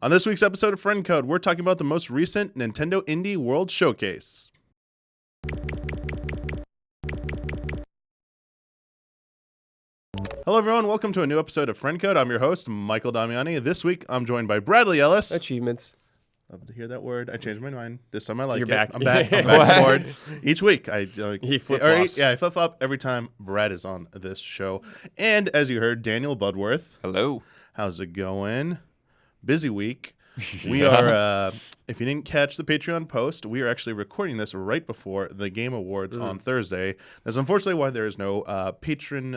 On this week's episode of Friend Code, we're talking about the most recent Nintendo Indie World Showcase. Hello everyone, welcome to a new episode of Friend Code. I'm your host, Michael Damiani. This week, I'm joined by Bradley Ellis. Achievements. Love to hear that word. I changed my mind. This time I like You're it. back. I'm back. I'm back on board. Each week, I He flip-flops. I flip-flop every time Brad is on this show. And as you heard, Daniel Budworth. Hello. How's it going? Busy week. We are, if you didn't catch the Patreon post, we are actually recording this right before the Game Awards on Thursday. That's unfortunately why there is no patron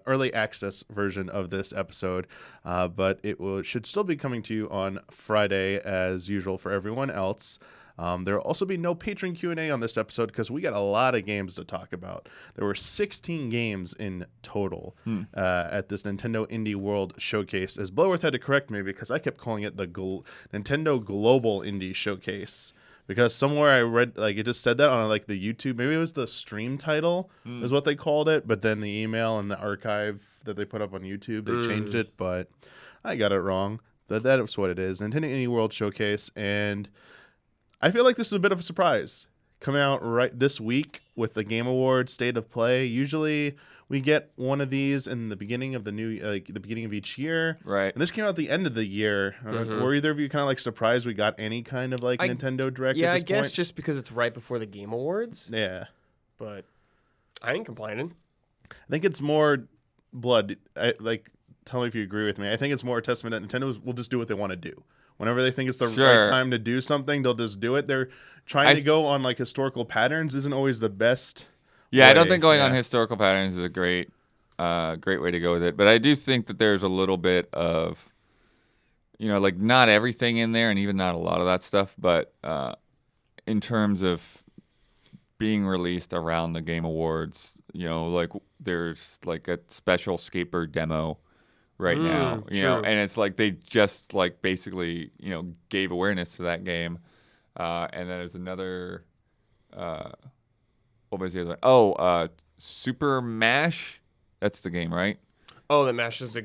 early access version of this episode, but it should still be coming to you on Friday as usual for everyone else. There will also be no patron Q&A on this episode because we got a lot of games to talk about. There were 16 games in total at this Nintendo Indie World Showcase, as Bloworth had to correct me because I kept calling it the Nintendo Global Indie Showcase. Because somewhere I read, it just said that on the YouTube, maybe it was the stream title is what they called it, but then the email and the archive that they put up on YouTube, they changed it, but I got it wrong. But that is what it is, Nintendo Indie World Showcase, and I feel like this is a bit of a surprise coming out right this week with the Game Awards State of Play. Usually we get one of these in the beginning of the beginning of each year. Right. And this came out at the end of the year. Were either of you kind of surprised we got any kind of Nintendo Direct at this I guess point? just because it's right before the Game Awards. Yeah. But I ain't complaining. I think it's more blood. Tell me if you agree with me. I think it's more a testament that Nintendo will just do what they want to do. Whenever they think it's the right time to do something, they'll just do it. They're trying to go on historical patterns isn't always the best. Yeah, I don't think going on historical patterns is a great way to go with it. But I do think that there's a little bit of, not everything in there and even not a lot of that stuff. But in terms of being released around the Game Awards, there's a special skateboard demo right now, and it's they just basically, gave awareness to that game. And then there's another, what was the other one? Oh, Super Mash. That's the game, right? Oh, that mashes the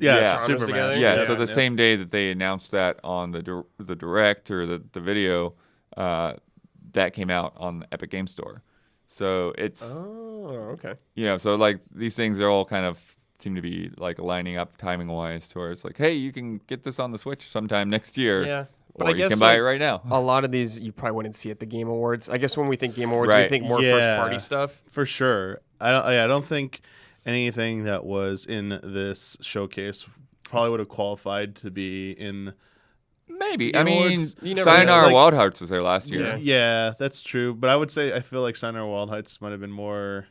Super together? Mash. Yeah, so the same day that they announced that on the Direct or the video, that came out on the Epic Game Store. So it's... Oh, okay. So these things are all kind of seem to be lining up timing-wise to where it's hey, you can get this on the Switch sometime next year. Yeah. But Or I guess you can buy it right now. A lot of these you probably wouldn't see at the Game Awards. I guess when we think Game Awards, we think more first-party stuff. For sure. I don't think anything that was in this showcase probably would have qualified to be in... Maybe. Game Awards. Sayonara Wild Hearts was there last year. Yeah, that's true. But I would say I feel like Sayonara Wild Hearts might have been more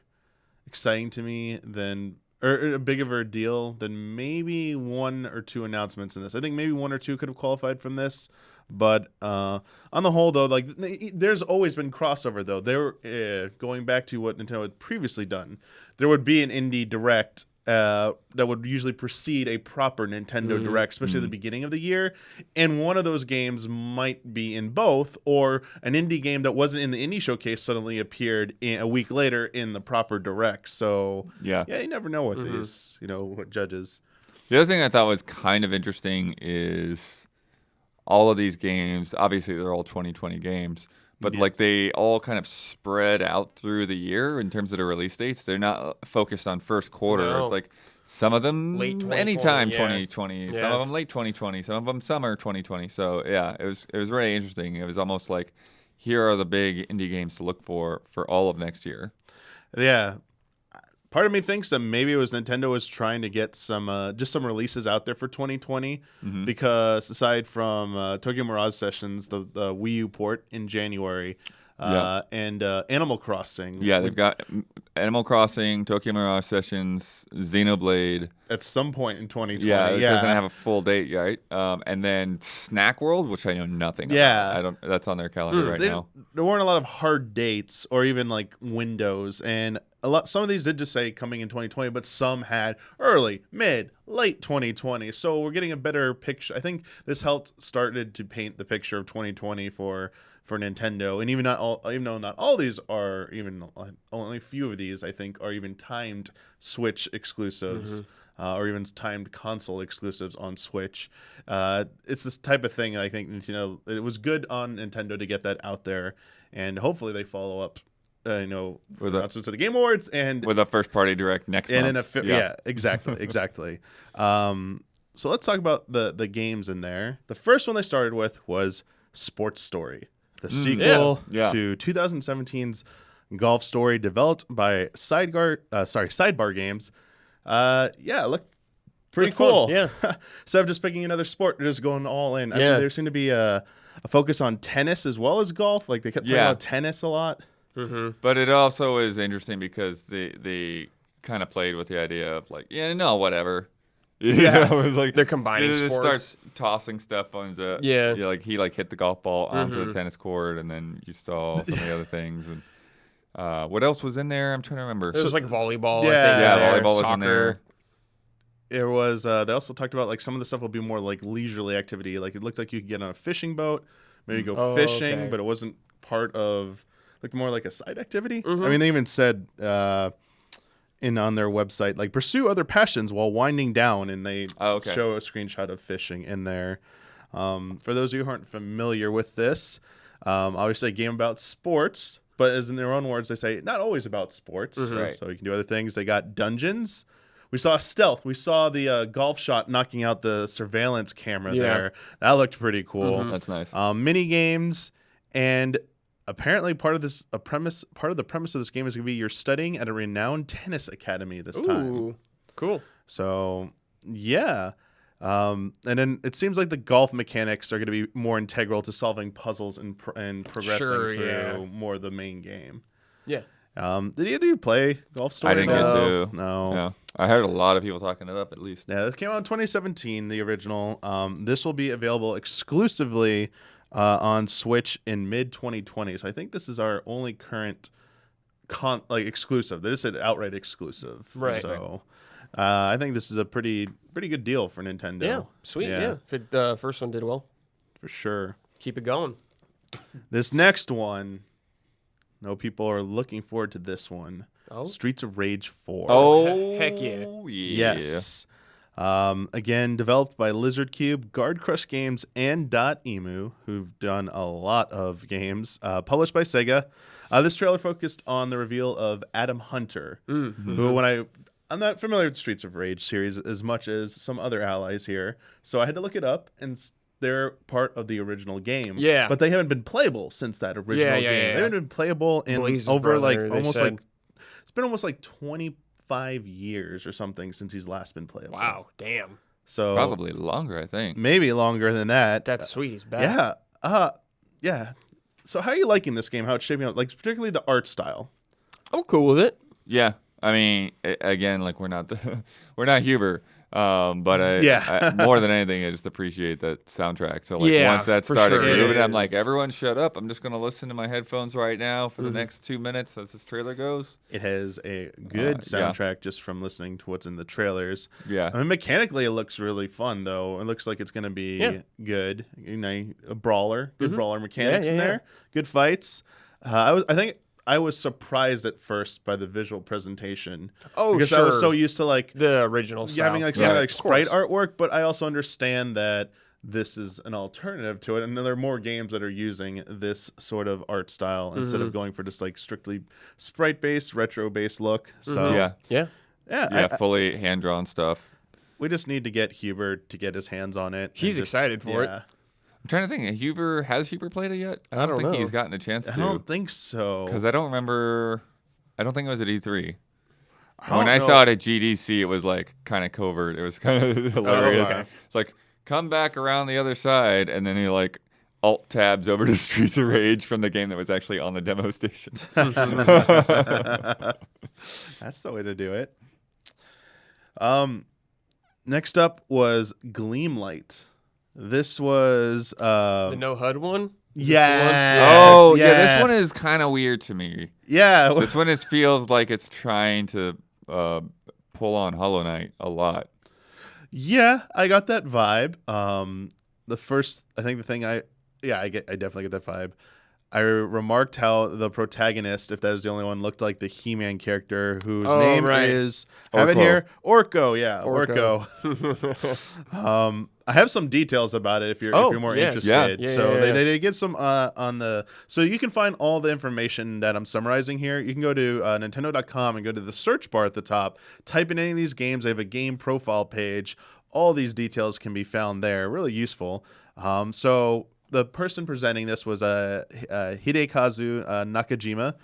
exciting to me than... or a big of a deal than maybe one or two announcements in this. I think maybe one or two could have qualified from this. But on the whole, though, there's always been crossover, though. There, going back to what Nintendo had previously done, there would be an Indie Direct that would usually precede a proper Nintendo Direct, especially at the beginning of the year. And one of those games might be in both, or an indie game that wasn't in the Indie Showcase suddenly appeared a week later in the proper Direct. So, yeah, you never know with these, what judges. The other thing I thought was kind of interesting is all of these games, obviously they're all 2020 games, but they all kind of spread out through the year in terms of the release dates. They're not focused on first quarter. No. It's some of them Late 2020, anytime 2020, yeah. some of them late 2020, some of them summer 2020. So yeah, it was really interesting. It was almost here are the big indie games to look for all of next year. Yeah. Part of me thinks that maybe it was Nintendo was trying to get some releases out there for 2020 because aside from Tokyo Mirage Sessions, the Wii U port in January, and Animal Crossing. Yeah, they've got Animal Crossing, Tokyo Mirage Sessions, Xenoblade. At some point in 2020. Yeah, it doesn't have a full date yet. And then Snack World, which I know nothing about. That's on their calendar now. There weren't a lot of hard dates or even windows, and some of these did just say coming in 2020, but some had early, mid, late 2020. So we're getting a better picture. I think this started to paint the picture of 2020 for Nintendo, and even though not all these are, even only a few of these I think are even timed Switch exclusives. or even timed console exclusives on Switch. It's this type of thing. I think it was good on Nintendo to get that out there, and hopefully they follow up. With announcements of the Game Awards and with a first party direct next month. Exactly. So let's talk about the games in there. The first one they started with was Sports Story, the sequel to 2017's Golf Story, developed by Sidebar Games. It looked pretty cool. Yeah. Instead of just picking another sport, they're just going all in. I mean, there seemed to be a focus on tennis as well as golf. Like they kept talking about tennis a lot. Mm-hmm. But it also is interesting because they kind of played with the idea of like, whatever. Yeah, it was like they're combining sports. Starts tossing stuff on the he hit the golf ball onto the tennis court, and then you saw some of the other things. And what else was in there? I'm trying to remember. It was like volleyball. Volleyball was in there. It was. They also talked about like some of the stuff will be more like leisurely activity. Like it looked like you could get on a fishing boat, maybe go fishing, but it wasn't part of. Looked more like a side activity. I mean, they even said on their website, like, pursue other passions while winding down, and they show a screenshot of fishing in there. For those of you who aren't familiar with this, obviously a game about sports, but as in their own words, they say not always about sports. Right. So you can do other things. They got dungeons. We saw stealth. We saw the golf shot knocking out the surveillance camera there. That looked pretty cool. That's nice. Mini games, and apparently part of the premise of this game is going to be you're studying at a renowned tennis academy this time. Ooh, cool. So, yeah. And then it seems like the golf mechanics are going to be more integral to solving puzzles and progressing through more of the main game. Yeah. Did either of you play Golf Story? I didn't get to. No. I heard a lot of people talking it up, at least. Yeah, this came out in 2017, the original. This will be available exclusively on Switch in mid-2020. So I think this is our only current exclusive. They just said outright exclusive. Right. So I think this is a pretty good deal for Nintendo. Yeah, sweet. Yeah. If the first one did well. For sure. Keep it going. This next one, people are looking forward to this one. Oh. Streets of Rage 4. Oh, heck yeah. Yes. Again, developed by Lizard Cube, Guard Crush Games, and .emu, who've done a lot of games. Published by Sega. This trailer focused on the reveal of Adam Hunter, who I'm not familiar with the Streets of Rage series as much as some other allies here, so I had to look it up, and they're part of the original game. Yeah. But they haven't been playable since that original game. They haven't been playable in Blaze's over brother, it's been almost like 25 years or something since he's last been playable. Wow, damn. So probably longer, I think. Maybe longer than that. That's sweet. He's back. Yeah. So how are you liking this game? How it's shaping up? Like particularly the art style. I'm cool with it. Yeah. I mean, again, like we're not Huber, but I, more than anything, I just appreciate that soundtrack. So like once that started moving, I'm like, everyone shut up. I'm just gonna listen to my headphones right now for the next 2 minutes as this trailer goes. It has a good soundtrack just from listening to what's in the trailers. Yeah, I mean, mechanically it looks really fun though. It looks like it's gonna be good. A brawler, good brawler mechanics in there. Good fights. I was surprised at first by the visual presentation. Oh, because I was so used to like the original style. Having like some like sprite artwork, but I also understand that this is an alternative to it, and there are more games that are using this sort of art style instead of going for just like strictly sprite-based, retro-based look. So fully hand-drawn stuff. We just need to get Huber to get his hands on it. He's excited for it. I'm trying to think. Has Huber played it yet? I don't think he's gotten a chance to. I don't think so. Because I don't remember. I don't think it was at E3. When I saw it at GDC, it was like kind of covert. It was kind of hilarious. It's like, come back around the other side, and then he like alt tabs over to Streets of Rage from the game that was actually on the demo station. That's the way to do it. Next up was Gleam Light. This was the no HUD one. Yeah. This one is kind of weird to me. Yeah, this one feels like it's trying to pull on Hollow Knight a lot. Yeah, I got that vibe. I definitely get that vibe. I remarked how the protagonist, if that is the only one, looked like the He-Man character whose name is have it here, Orko. Yeah, Orko. I have some details about it if you're more interested. They did get some on the. So you can find all the information that I'm summarizing here. You can go to Nintendo.com and go to the search bar at the top. Type in any of these games. They have a game profile page. All these details can be found there. Really useful. So the person presenting this was Hidekazu Nakajima,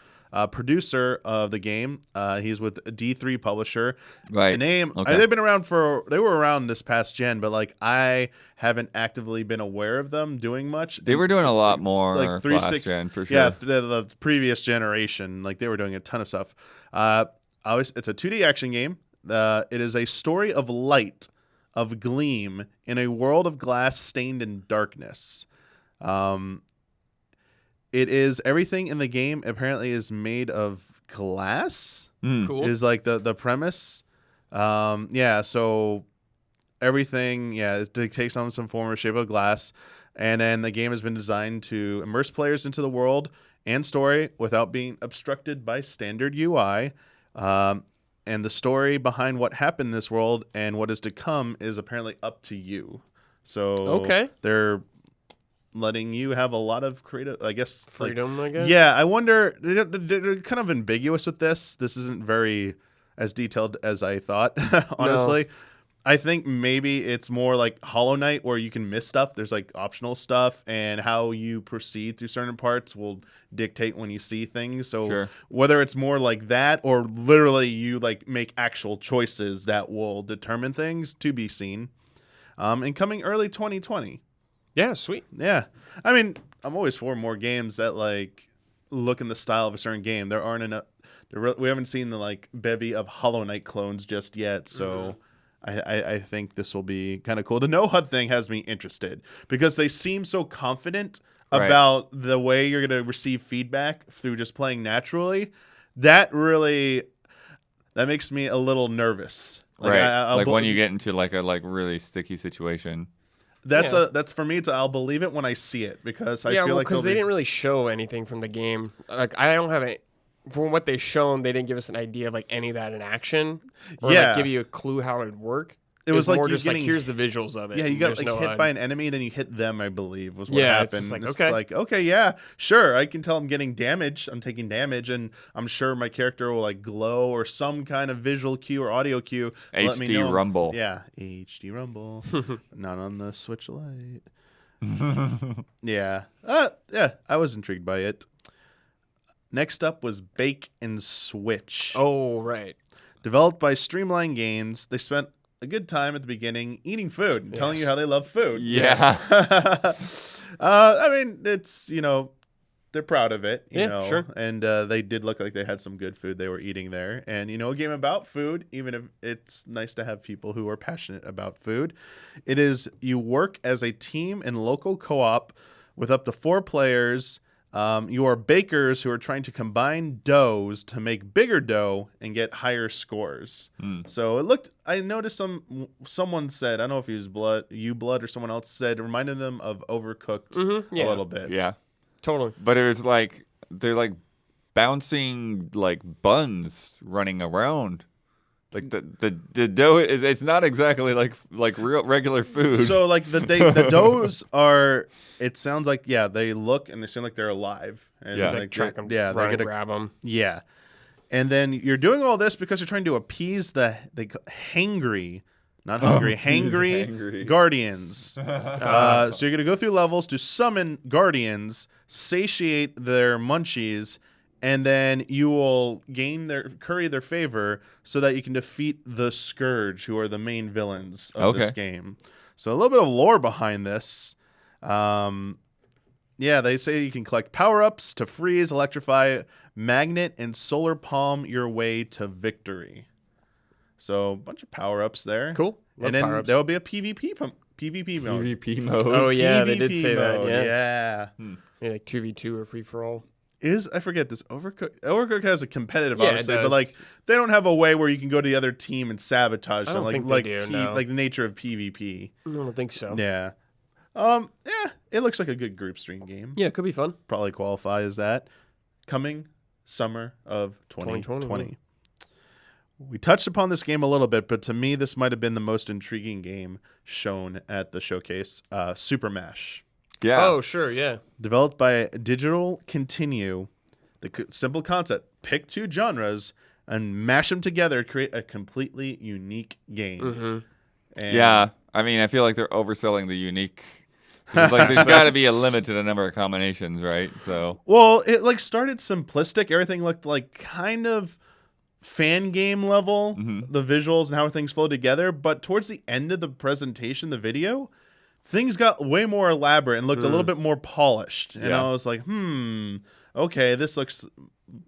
producer of the game. He's with D3 Publisher. Right. The name they've been around they were around this past gen, but like I haven't actively been aware of them doing much. They were doing a lot more like last gen for sure. Yeah, the previous generation, like they were doing a ton of stuff. It's a 2D action game. It is a story of light, of gleam in a world of glass stained in darkness. It is everything in the game apparently is made of glass. Cool. Is like the premise. So everything, it takes on some form or shape of glass. And then the game has been designed to immerse players into the world and story without being obstructed by standard UI. And the story behind what happened in this world and what is to come is apparently up to you. So they're letting you have a lot of creative, I guess, freedom. I guess. Yeah, I wonder. They're kind of ambiguous with this. This isn't very as detailed as I thought. Honestly, I think maybe it's more like Hollow Knight, where you can miss stuff. There's like optional stuff, and how you proceed through certain parts will dictate when you see things. So whether it's more like that, or literally you like make actual choices that will determine things, to be seen. And coming early 2020. Yeah, sweet. Yeah. I mean, I'm always for more games that like look in the style of a certain game. There aren't enough. We haven't seen the like bevy of Hollow Knight clones just yet, so I think this will be kind of cool. The No HUD thing has me interested because they seem so confident about the way you're going to receive feedback through just playing naturally. That makes me a little nervous. Like, when you get into like a really sticky situation. That's for me. I'll believe it when I see it because I feel like because they didn't really show anything from the game. Like I don't have it. From what they've shown, they didn't give us an idea of like any of that in action, or like give you a clue how it would work. It was like more just like here's the visuals of it. Yeah, you got like hit by an enemy, then you hit them. I believe was what happened. It's like okay, yeah, sure. I can tell I'm getting damage. I'm taking damage, and I'm sure my character will like glow or some kind of visual cue or audio cue. Let me know. Rumble. Yeah, HD Rumble. Not on the Switch Lite. Yeah. I was intrigued by it. Next up was Bake and Switch. Oh, right. Developed by Streamline Games. They spent a good time at the beginning eating food and telling you how they love food. Yeah. I mean, it's, they're proud of it, you know. Sure. And they did look like they had some good food they were eating there. And, a game about food, even if it's nice to have people who are passionate about food. It is, you work as a team in local co-op with up to 4 players. You are bakers who are trying to combine doughs to make bigger dough and get higher scores. So I noticed someone said, I don't know if it was Blood or someone else said, it reminded them of Overcooked a little bit. Yeah, totally. But it was like, they're like bouncing like buns running around. Like the dough it's not exactly like real regular food. So like the doughs are. It sounds like they look and they seem like they're alive. And like track them. Yeah, they're gonna grab them. Yeah, and then you're doing all this because you're trying to appease the hangry. Not hungry, hangry guardians. So you're gonna go through levels to summon guardians, satiate their munchies. And then you will curry their favor so that you can defeat the Scourge, who are the main villains of this game. So a little bit of lore behind this. They say you can collect power-ups to freeze, electrify, magnet, and solar palm your way to victory. So a bunch of power-ups there. Cool. And then there will be a PvP mode. PvP mode. Oh, yeah, PvP they did say mode. that. Yeah. Maybe like 2v2 or free-for-all. I forget this. Overcooked has a competitive, obviously, but like they don't have a way where you can go to the other team and sabotage them, like the nature of PvP. I don't think so. Yeah. It looks like a good group stream game. Yeah, it could be fun. Probably qualify as that. Coming summer of 2020. We touched upon this game a little bit, but to me, this might have been the most intriguing game shown at the showcase. Super Mash. Yeah. Oh, sure, yeah. Developed by Digital Continue. The simple concept: pick 2 genres and mash them together to create a completely unique game. Mm-hmm. Yeah, I mean, I feel like they're overselling the unique. Like, there's got to be a limited number of combinations, right? So. Well, it like started simplistic. Everything looked like kind of fan game level, the visuals and how things flow together. But towards the end of the presentation, the video, things got way more elaborate and looked a little bit more polished. And I was like, okay, this looks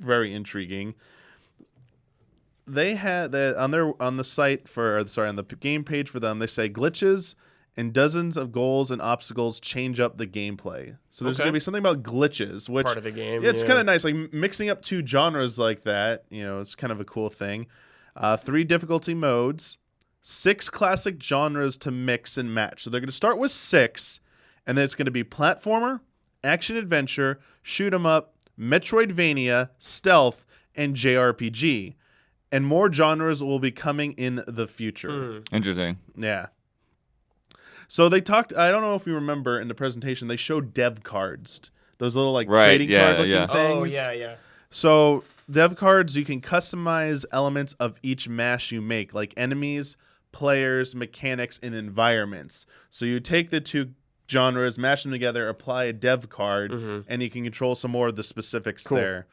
very intriguing. They had on the game page for them, they say glitches and dozens of goals and obstacles change up the gameplay. So there's going to be something about glitches, which part of the game. It's kind of nice, like mixing up 2 genres like that. It's kind of a cool thing. 3 difficulty modes, 6 classic genres to mix and match. So they're going to start with 6, and then it's going to be platformer, action adventure, shoot 'em up, Metroidvania, stealth, and JRPG. And more genres will be coming in the future. Interesting. Yeah. So they talked, I don't know if you remember in the presentation, they showed dev cards. Those little trading card looking things. Oh, yeah. So dev cards, you can customize elements of each mash you make, like enemies, players, mechanics, and environments. So you take the 2 genres, mash them together, apply a dev card, and you can control some more of the specifics there.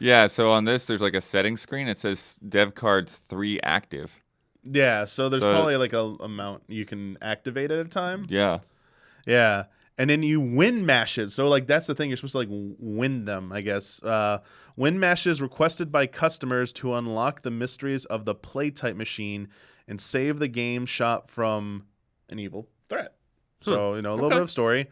Yeah, so on this, there's like a settings screen. It says dev cards 3 active. Yeah, so there's probably like a amount you can activate at a time. Yeah. Yeah. And then you win mashes. So like that's the thing, you're supposed to like win them, I guess. Win mashes requested by customers to unlock the mysteries of the play type machine and save the game shop from an evil threat. So, a little bit of story.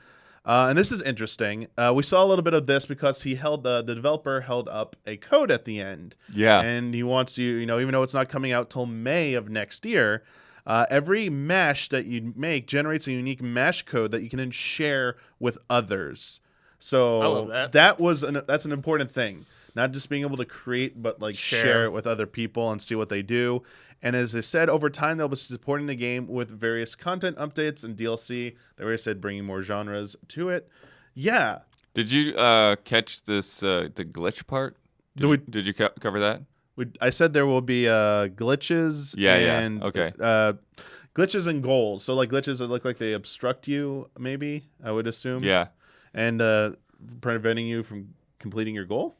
And this is interesting. We saw a little bit of this because the developer held up a code at the end. Yeah. And he wants you, even though it's not coming out till May of next year, every mash that you make generates a unique mash code that you can then share with others. So I love that. That's an important thing. Not just being able to create, but like share it with other people and see what they do. And as I said, over time, they'll be supporting the game with various content updates and DLC. They already said bringing more genres to it. Yeah. Did you catch this, the glitch part? Did you cover that? I said there will be glitches. And, okay. Glitches and goals. So like glitches that look like they obstruct you, maybe, I would assume. Yeah. And preventing you from completing your goal.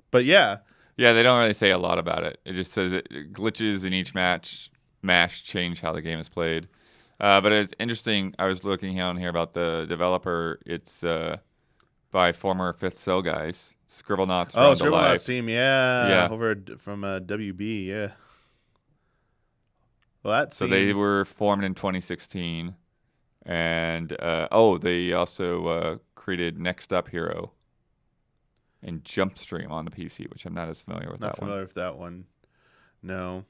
But yeah. Yeah, they don't really say a lot about it. It just says glitches in each mash change how the game is played. But it's interesting. I was looking on here about the developer. It's by former Fifth Cell guys, Scribblenauts. Oh, Scribblenauts team, yeah. Over from WB, yeah. Well, that so they were formed in 2016, and they also created Next Up Hero and Jumpstream on the PC, which I'm not as familiar with. Not familiar with that one. No.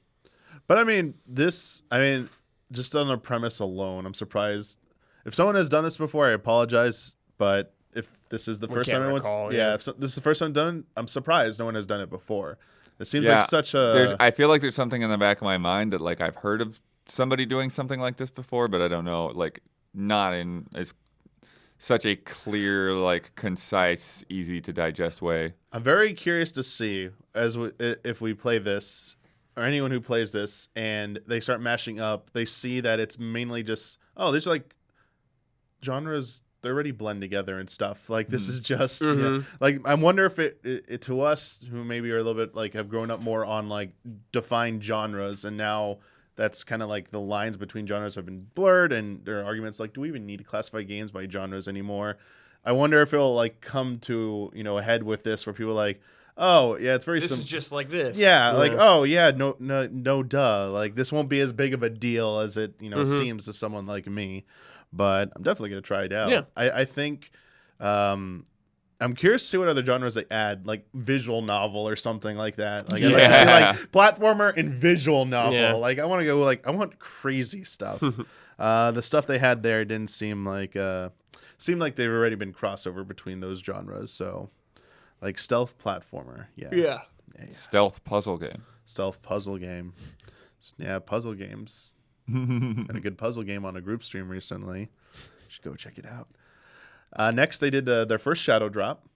But just on the premise alone, I'm surprised. If someone has done this before, I apologize. But if this is the first time if this is the first time done, I'm surprised no one has done it before. It seems like such a... I feel like there's something in the back of my mind that like I've heard of somebody doing something like this before, but I don't know, like not in as such a clear, like concise, easy to digest way. I'm very curious to see if we play this, or anyone who plays this, and they start mashing up, they see that it's mainly just, these are like genres, they already blend together and stuff. Like this is just like, I wonder if it to us who maybe are a little bit like have grown up more on like defined genres, and now that's kind of like the lines between genres have been blurred, and there are arguments like, do we even need to classify games by genres anymore? I wonder if it'll like come to a head with this, where people are like, oh yeah, it's very this is just like this. Yeah, like oh yeah, no duh, like this won't be as big of a deal as it seems to someone like me, but I'm definitely gonna try it out. Yeah. I think I'm curious to see what other genres they add, like visual novel or something like that. Like I'd like to see like platformer and visual novel. Yeah. Like I want to go I want crazy stuff. The stuff they had there didn't seem like they've already been crossover between those genres. So, like stealth platformer, yeah. Stealth puzzle game. Stealth puzzle game, yeah. Puzzle games. Had a good puzzle game on a group stream recently. You should go check it out. Next, they did their first shadow drop,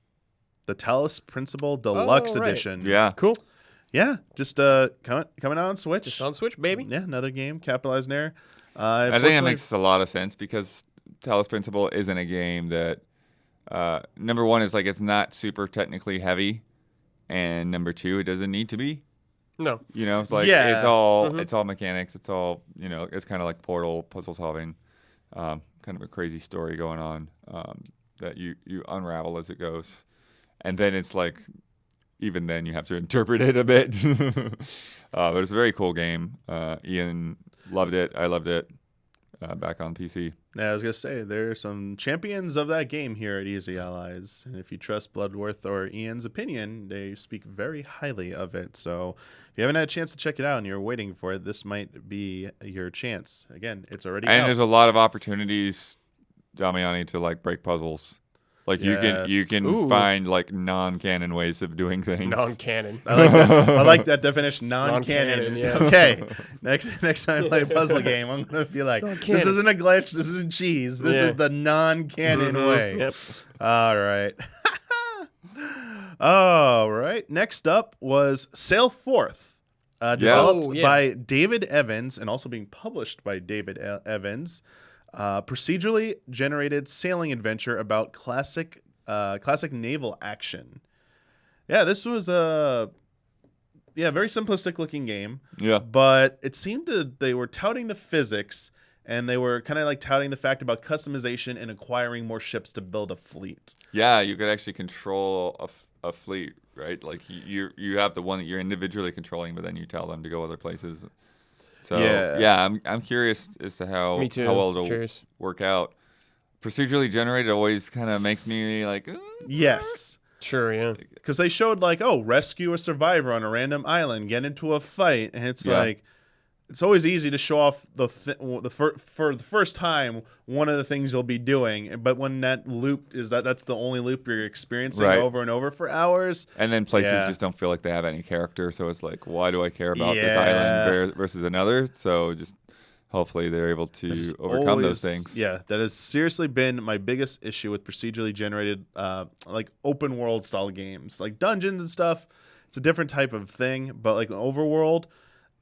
the Talos Principle Deluxe Edition. Yeah, cool. Yeah, just coming out on Switch. Just on Switch, baby. Yeah, another game capitalized there. I think it makes a lot of sense because Talos Principle isn't a game that number one is like it's not super technically heavy, and number two, it doesn't need to be. No, it's like it's all mechanics. It's all it's kind of like Portal puzzle solving, kind of a crazy story going on that you unravel as it goes, and then it's like even then you have to interpret it a bit. But it's a very cool game. Ian loved it. I loved it. Back on PC. Yeah, I was gonna say there are some champions of that game here at Easy Allies, and if you trust Bloodworth or Ian's opinion, they speak very highly of it. So if you haven't had a chance to check it out and you're waiting for it, this might be your chance. Again, it's already out. And there's a lot of opportunities, Damiani, to like break puzzles. Like you can find like non-canon ways of doing things. Non-canon. I like that. I like that definition. Non-canon. Yeah. Okay. Next time I play a puzzle game, I'm gonna be like, this isn't a glitch. This isn't cheese. This is the non-canon way. Yep. All right. All right. Next up was Sail Forth, developed by David Evans and also being published by David Evans. Procedurally generated sailing adventure about classic naval action. Yeah, this was a very simplistic looking game. Yeah, but it seemed they were touting the physics and they were kind of like touting the fact about customization and acquiring more ships to build a fleet. Yeah, you could actually control a fleet, right? Like you have the one that you're individually controlling, but then you tell them to go other places. So I'm curious as to how well it'll work out. Procedurally generated always kind of makes me like yes, sure, yeah, because they showed like rescue a survivor on a random island, get into a fight, and it's like it's always easy to show off for the first time one of the things you'll be doing, but when that loop is that's the only loop you're experiencing over and over for hours, and then places just don't feel like they have any character, so it's like, why do I care about this island versus another? So just hopefully they're able to overcome those things. Yeah, that has seriously been my biggest issue with procedurally generated like open world style games, like dungeons and stuff. It's a different type of thing, but like overworld.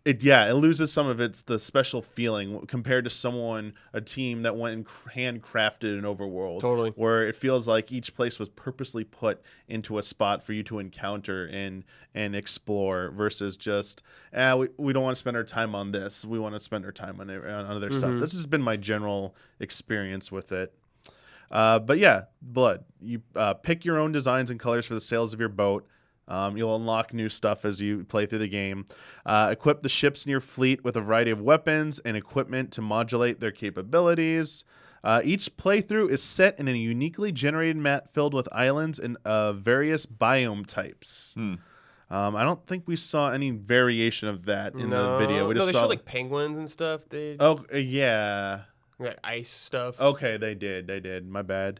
It loses some of the special feeling compared to a team that went and handcrafted an overworld. Totally. Where it feels like each place was purposely put into a spot for you to encounter and explore versus just, we don't want to spend our time on this. We want to spend our time on other stuff. This has been my general experience with it. But yeah, Blood. You pick your own designs and colors for the sails of your boat. You'll unlock new stuff as you play through the game. Equip the ships in your fleet with a variety of weapons and equipment to modulate their capabilities. Each playthrough is set in a uniquely generated map filled with islands and various biome types. I don't think we saw any variation of that in the video. We just they saw showed like penguins and stuff. Yeah. Like ice stuff. Okay, they did. My bad.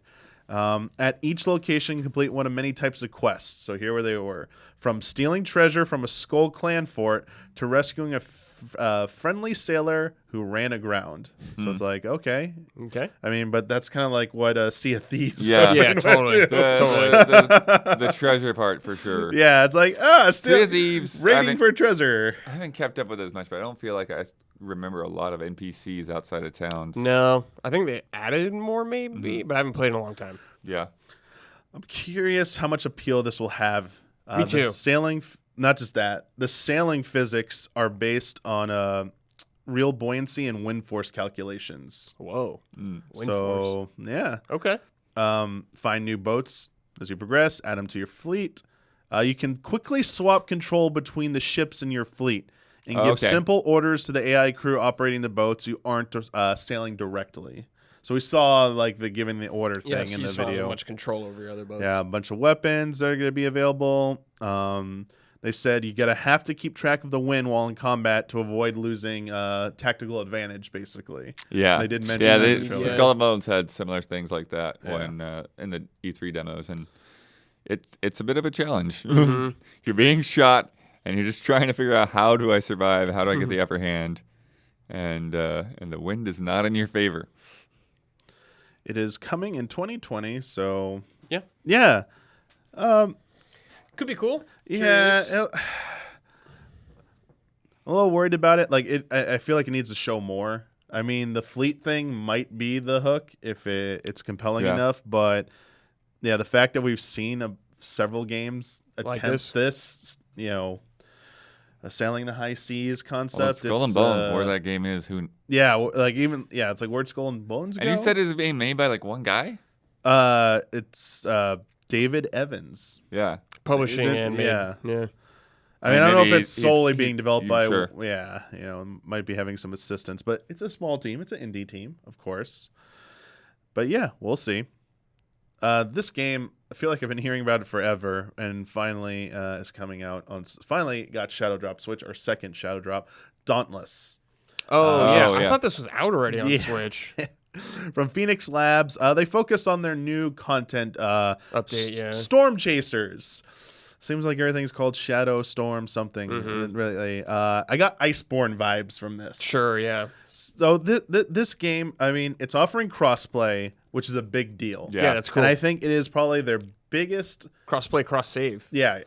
At each location, complete one of many types of quests. So here where they were. From stealing treasure from a Skull Clan fort to rescuing a friendly sailor who ran aground. So it's like, okay. I mean, but that's kind of like what Sea of Thieves. Yeah, totally. The treasure part for sure. Yeah, it's like, Sea of Thieves. Raiding for treasure. I haven't kept up with it as much, but I don't feel like I remember a lot of NPCs outside of towns. No, I think they added more maybe, but I haven't played in a long time. Yeah. I'm curious how much appeal this will have. Me too. Sailing, not just that. The sailing physics are based on real buoyancy and wind force calculations. Whoa. Wind force. Yeah. Okay. Find new boats as you progress. Add them to your fleet. You can quickly swap control between the ships in your fleet and give simple orders to the AI crew operating the boats who aren't sailing directly. So we saw like the giving the order thing in the video. Much control over your other boats. Yeah, a bunch of weapons that are going to be available. They They said you have to keep track of the win while in combat to avoid losing tactical advantage, basically. Yeah. They did mention that. Skull and Bones had similar things like that when in the E3 demos, and it's a bit of a challenge. Mm-hmm. You're being shot, and you're just trying to figure out, how do I survive? How do I get the upper hand? And the wind is not in your favor. It is coming in 2020, so yeah. Could be cool. Yeah, I'm a little worried about it. Like I feel like it needs to show more. I mean, the fleet thing might be the hook if it's compelling enough, but the fact that we've seen several games attempt this, sailing the high seas concept. Skull and Bones, where that game is, who? Yeah, it's like where'd Skull and Bones go? And you said it's being made by like one guy. It's David Evans. Yeah, publishing and yeah. I mean, I don't know if it's solely being developed by. Sure. Might be having some assistance, but it's a small team. It's an indie team, of course. But yeah, we'll see. This game, I feel like I've been hearing about it forever, and finally is coming out on. Finally got Shadow Drop Switch, our second Shadow Drop, Dauntless. I thought this was out already on Switch. From Phoenix Labs, they focus on their new content update. Storm Chasers. Seems like everything's called Shadow Storm something. Mm-hmm. Really, I got Iceborne vibes from this. Sure, yeah. So this game, I mean, it's offering crossplay, which is a big deal. Yeah, that's cool. And I think it is probably their biggest crossplay, cross save. Yeah,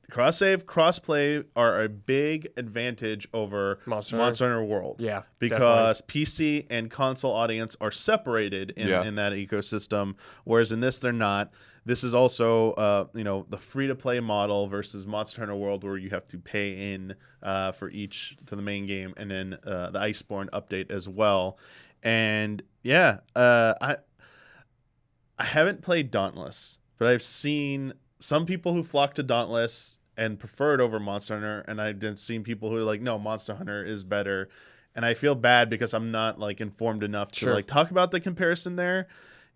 cross save, crossplay are a big advantage over Monster Hunter World. Yeah, because PC and console audience are separated in that ecosystem, whereas in this they're not. This is also, the free-to-play model versus Monster Hunter World, where you have to pay in for the main game, and then the Iceborne update as well. And I haven't played Dauntless, but I've seen some people who flock to Dauntless and prefer it over Monster Hunter, and I've seen people who are like, no, Monster Hunter is better. And I feel bad because I'm not informed enough to talk about the comparison there.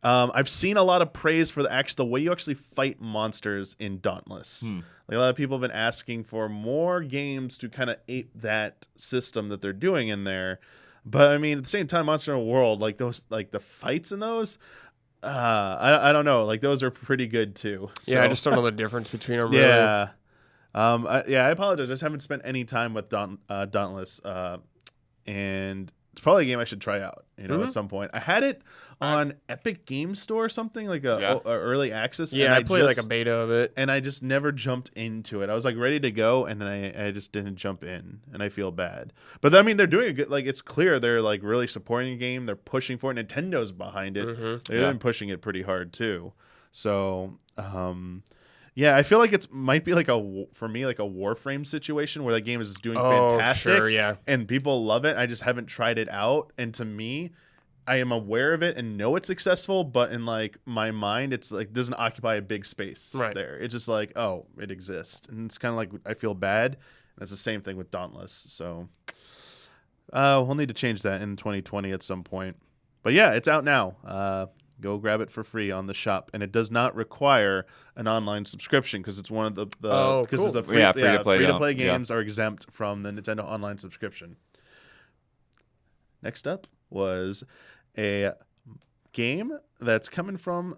I've seen a lot of praise for the way you actually fight monsters in Dauntless. Like a lot of people have been asking for more games to kind of ape that system that they're doing in there. But I mean, at the same time, Monster Hunter World, the fights in those, I don't know, those are pretty good too. So. Yeah, I just don't know the difference between them. Really. Yeah, I apologize. I just haven't spent any time with Dauntless, and it's probably a game I should try out. At some point. I had it on Epic Game Store or something, like a early access. Yeah, I played a beta of it, and I just never jumped into it. I was ready to go, and then I just didn't jump in, and I feel bad. But I mean, they're doing a good. It's clear they're really supporting the game. They're pushing for it. Nintendo's behind it. Mm-hmm. They've been pushing it pretty hard too. So, I feel like it might be for me a Warframe situation where that game is just doing fantastic. Sure, yeah. And people love it. I just haven't tried it out, and to me, I am aware of it and know it's successful, but in my mind, it's doesn't occupy a big space there. It's just it exists, and it's kind of I feel bad. And it's the same thing with Dauntless. So we'll need to change that in 2020 at some point. But yeah, it's out now. Go grab it for free on the shop, and it does not require an online subscription because it's one of it's a free to play games are exempt from the Nintendo Online subscription. Next up was a game that's coming from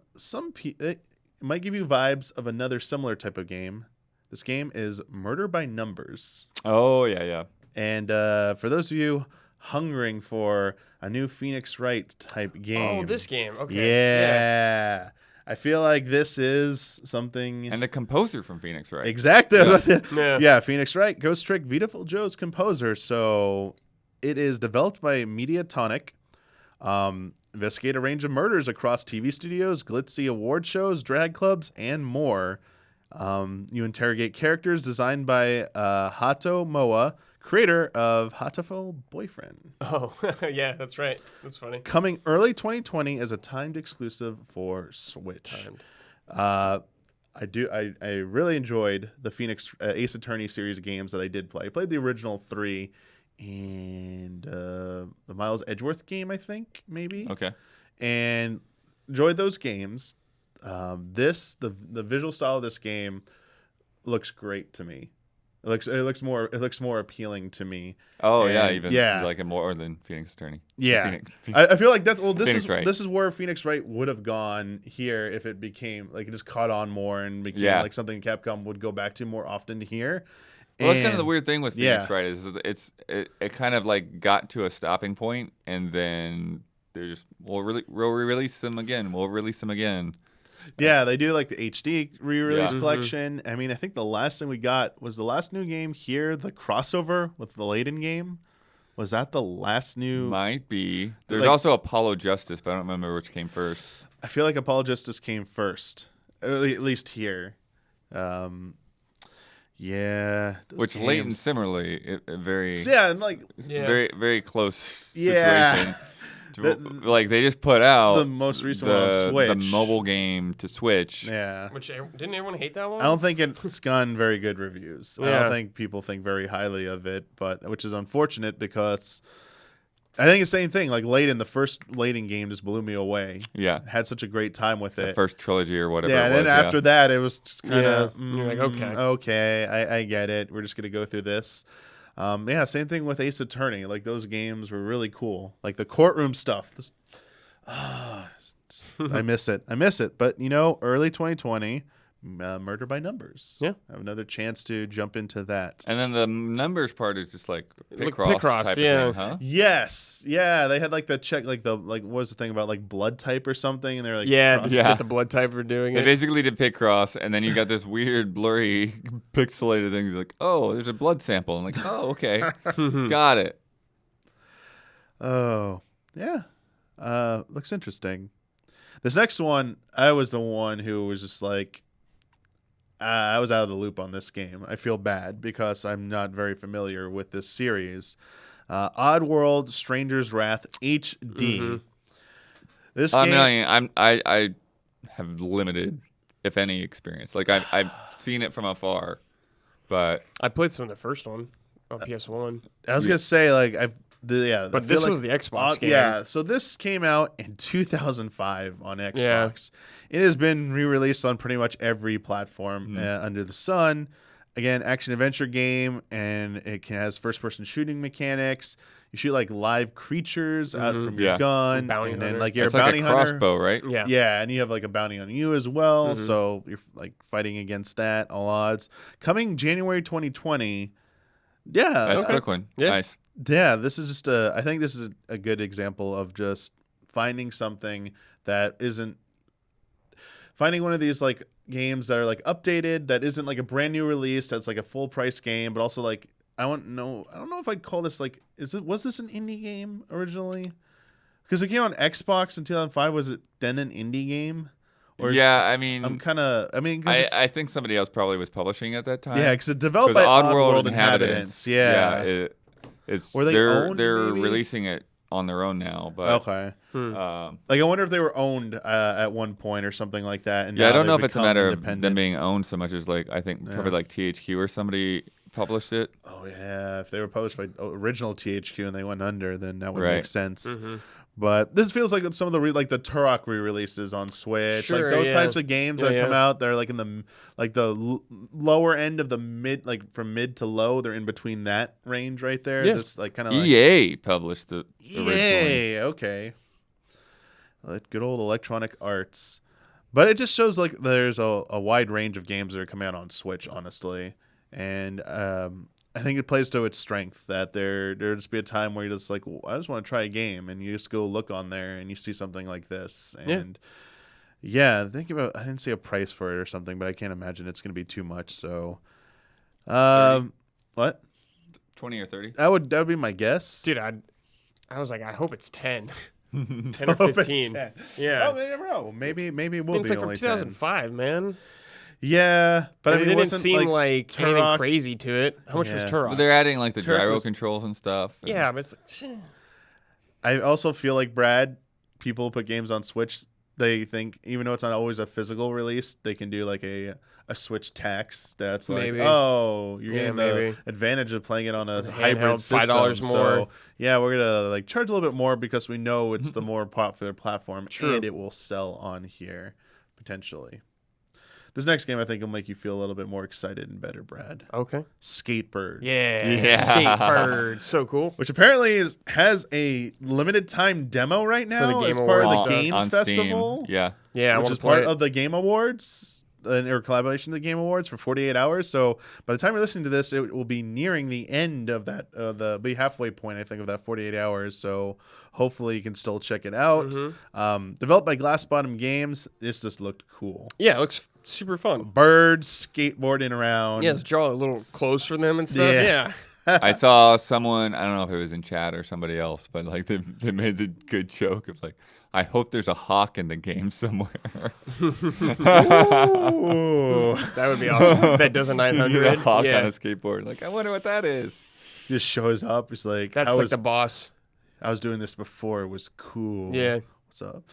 it might give you vibes of another similar type of game. This game is Murder by Numbers. Oh, yeah. And for those of you hungering for a new Phoenix Wright type game. Oh, this game. Okay. Yeah. I feel like this is something. And the composer from Phoenix Wright. Exactly. Yeah. Phoenix Wright, Ghost Trick, Beautiful Joe's composer. So it is developed by Mediatonic. Investigate a range of murders across TV studios, glitzy award shows, drag clubs, and more. You interrogate characters designed by Hato Moa, creator of Hatoful Boyfriend. Oh, yeah, that's right. That's funny. Coming early 2020 as a timed exclusive for Switch. I really enjoyed the Phoenix Ace Attorney series of games that I did play. I played the original 3 and the Miles Edgeworth game, I think, maybe. Okay. And enjoyed those games. The visual style of this game looks great to me. It looks more appealing to me. Oh, and, you like it more than Phoenix Attorney. Yeah, I feel like this is where Phoenix Wright would have gone here if it became like it just caught on more and became like something Capcom would go back to more often here. Well, that's kind of the weird thing with Phoenix Wright is it kind of like got to a stopping point, and then they're just we'll release them again. We'll release them again. Yeah, they do like the HD re-release collection. I mean, I think the last thing we got was the last new game here, the crossover with the Layden game. Was that the last new? Might be. There's also Apollo Justice, but I don't remember which came first. I feel like Apollo Justice came first, at least here. Yeah. Which Layden similarly, very very close situation. Yeah. Like they just put out the most recent one on Switch, the mobile game to Switch. Yeah. Which didn't everyone hate that one? I don't think it's gotten very good reviews. I don't think people think very highly of it, which is unfortunate because I think it's the same thing. Like Layden, the first Layden game just blew me away. Yeah. Had such a great time with it. The first trilogy or whatever. Yeah, it was, and then after that, it was just kind of you're like, okay, I get it. We're just gonna go through this. Same thing with Ace Attorney. Like those games were really cool. Like the courtroom stuff. I miss it. But early 2020, Murder by Numbers. Yeah, I have another chance to jump into that. And then the numbers part is just like Picross Picross, type of thing, huh? Yes, yeah. They had like the check, what was the thing about like blood type or something? And they're like, get the blood type for doing They it. basically did Picross, and then you got this weird blurry pixelated thing. You're like, oh, there's a blood sample. I'm like, oh, okay, got it. Oh yeah, looks interesting. This next one, I was the one who was just like. I was out of the loop on this game. I feel bad because I'm not very familiar with this series. Oddworld: Stranger's Wrath HD. This game, I have limited, if any, experience. Like I've seen it from afar, but I played some of the first one on PS1. I was gonna say like but this was the Xbox game. Yeah, so this came out in 2005 on Xbox. Yeah. It has been re-released on pretty much every platform under the sun. Again, action-adventure game, and it has first-person shooting mechanics. You shoot like live creatures out from your gun, and then like you're a bounty hunter. Crossbow, right? Yeah, and you have like a bounty on you as well. So you're like fighting against that, all odds. Coming January 2020. Yeah, that's a quick one. Yeah. Nice. Yeah, this is just I think this is a good example of just finding something that isn't finding one of these like games that are like updated, that isn't like a brand new release, that's like a full price game, but also like I don't know if I'd call this like was this an indie game originally? Because it came on Xbox in 2005. Was it then an indie game? I mean, I think somebody else probably was publishing at that time. Yeah, because it developed by Oddworld Inhabitants. They're releasing it on their own now. But okay, like I wonder if they were owned at one point or something like that. And I don't know if it's a matter of them being owned so much as like I think probably like THQ or somebody published it. Oh yeah, if they were published by original THQ and they went under, then that would make sense. But this feels like some of the the Turok re-releases on Switch, like those types of games that come out. They're like in the lower end of the mid, like from mid to low. They're in between that range right there. Yeah. Just like kind of EA published it. EA, okay. Like good old Electronic Arts, but it just shows like there's a wide range of games that are coming out on Switch, honestly, and I think it plays to its strength that there'll just be a time where you're just like, well, I just want to try a game, and you just go look on there and you see something like this. And think about, I didn't see a price for it or something, but I can't imagine it's going to be too much. So, what? 20 or 30? That would be my guess. Dude, I was like, I hope it's 10. 10 or 15. 10. Yeah. Oh, never know. Maybe it will be it's like only from 2005, 10. Man. Yeah, but it didn't seem like anything crazy to it. How much was Turok? But they're adding like the gyro controls and stuff. Yeah, but it's like, I also feel like Brad, people put games on Switch. They think even though it's not always a physical release, they can do like a Switch tax. That's like, you're getting the advantage of playing it on a hybrid system. $5 more. So we're gonna like charge a little bit more because we know it's the more popular platform, and it will sell on here potentially. This next game I think will make you feel a little bit more excited and better, Brad. Okay. Skatebird. Yeah. Skatebird. So cool. Which apparently has a limited time demo right now as part of the Games Festival. Steam. Yeah. Which is part of the Game Awards. Or collaboration of the Game Awards for 48 hours. So by the time you're listening to this, it will be nearing the end of that, be halfway point, I think, of that 48 hours. So hopefully you can still check it out. Developed by Glass Bottom Games. This just looked cool. Yeah, it looks super fun. Birds skateboarding around. Yeah, let's draw a little clothes for them and stuff. Yeah. I saw someone, I don't know if it was in chat or somebody else, but like they made a good joke of like, I hope there's a hawk in the game somewhere. Ooh, that would be awesome. That does a 900. A hawk on a skateboard. Like, I wonder what that is. He just shows up. It's like, that's like the boss. I was doing this before. It was cool. Yeah. What's up?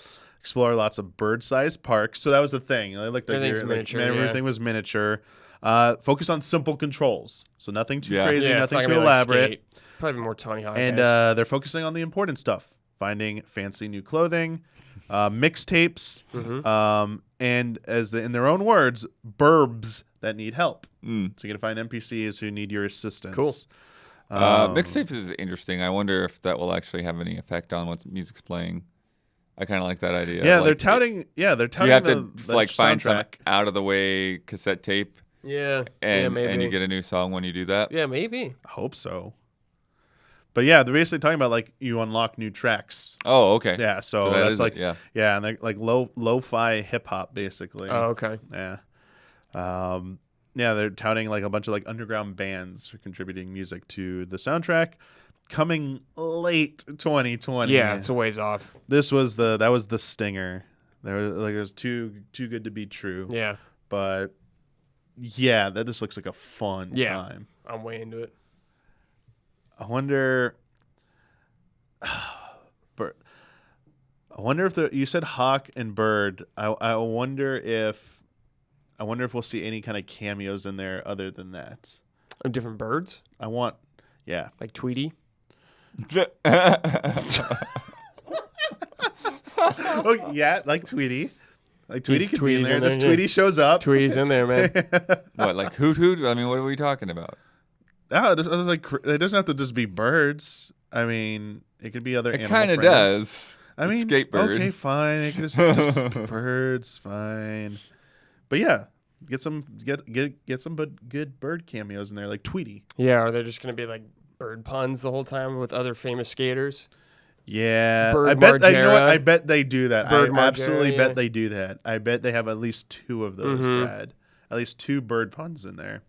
Explore lots of bird-sized parks. So that was the thing. I looked at everything was miniature. Focus on simple controls. So nothing too crazy, nothing too elaborate. Probably more Tony Hawk. And they're focusing on the important stuff. Finding fancy new clothing, mixtapes, and in their own words, burbs that need help. So you're gonna find NPCs who need your assistance. Cool. Mixtapes is interesting. I wonder if that will actually have any effect on what music's playing. I kind of like that idea. Yeah, they're touting. Yeah, they're touting. You have the like find some soundtrack. out of the way cassette tape. Yeah, and maybe. And you get a new song when you do that. Yeah, maybe. I hope so. But yeah, they're basically talking about like you unlock new tracks. Oh, okay. Yeah, so that's like and they're like lo-fi hip hop basically. Oh, okay. Yeah. They're touting like a bunch of like underground bands for contributing music to the soundtrack. Coming late 2020. Yeah, it's a ways off. That was the stinger. It was too good to be true. Yeah. But yeah, that just looks like a fun time. I'm way into it. I wonder if you said hawk and bird. I wonder if we'll see any kind of cameos in there other than that. Of different birds? Like Tweety. Like Tweety. Like Tweety could be in there. This Tweety shows up. Tweety's in there, man. What, like hoot hoot? I mean, what are we talking about? Oh, it doesn't have to just be birds. I mean, it could be other animal friends. It kind of does. I mean, skatebird. Okay, fine. It could just be birds, fine. But yeah, get some good bird cameos in there, like Tweety. Yeah, are they just gonna be like bird puns the whole time with other famous skaters? Yeah, Bird I bet. Margera. You know what? I bet they do that. Bird I absolutely bet they do that. I bet they have at least 2 of those, Brad. At least 2 bird puns in there.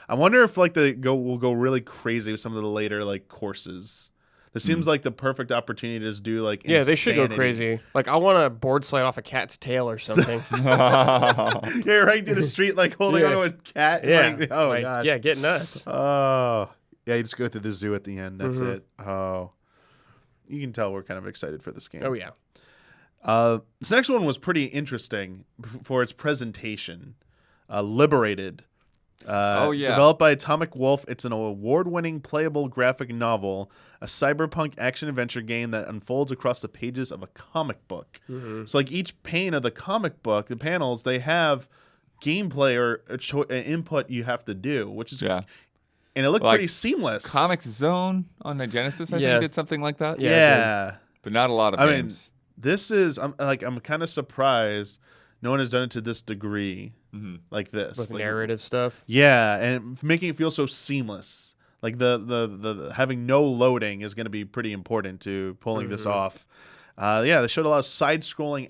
I wonder if like we'll go really crazy with some of the later like courses. This seems like the perfect opportunity to just do like insanity. They should go crazy. Like I want to board slide off a cat's tail or something. Yeah, right to the street like holding onto a cat. Yeah. Like, oh my god. Yeah, get nuts. Oh. Yeah, you just go through the zoo at the end. That's it. Oh. You can tell we're kind of excited for this game. Oh yeah. This next one was pretty interesting for its presentation. Liberated. Developed by Atomic Wolf, it's an award-winning playable graphic novel, a cyberpunk action-adventure game that unfolds across the pages of a comic book. So, like, each pane of the comic book, the panels, they have gameplay or input you have to do, which is... Yeah. And it looked pretty seamless. Comic Zone on the Genesis, I think, did something like that. Yeah. But not a lot of games. This is... I'm kind of surprised no one has done it to this degree. Like this, with narrative stuff. Yeah, and making it feel so seasless. Like the having no loading is going to be pretty important to pulling this off. They showed a lot of side-scrolling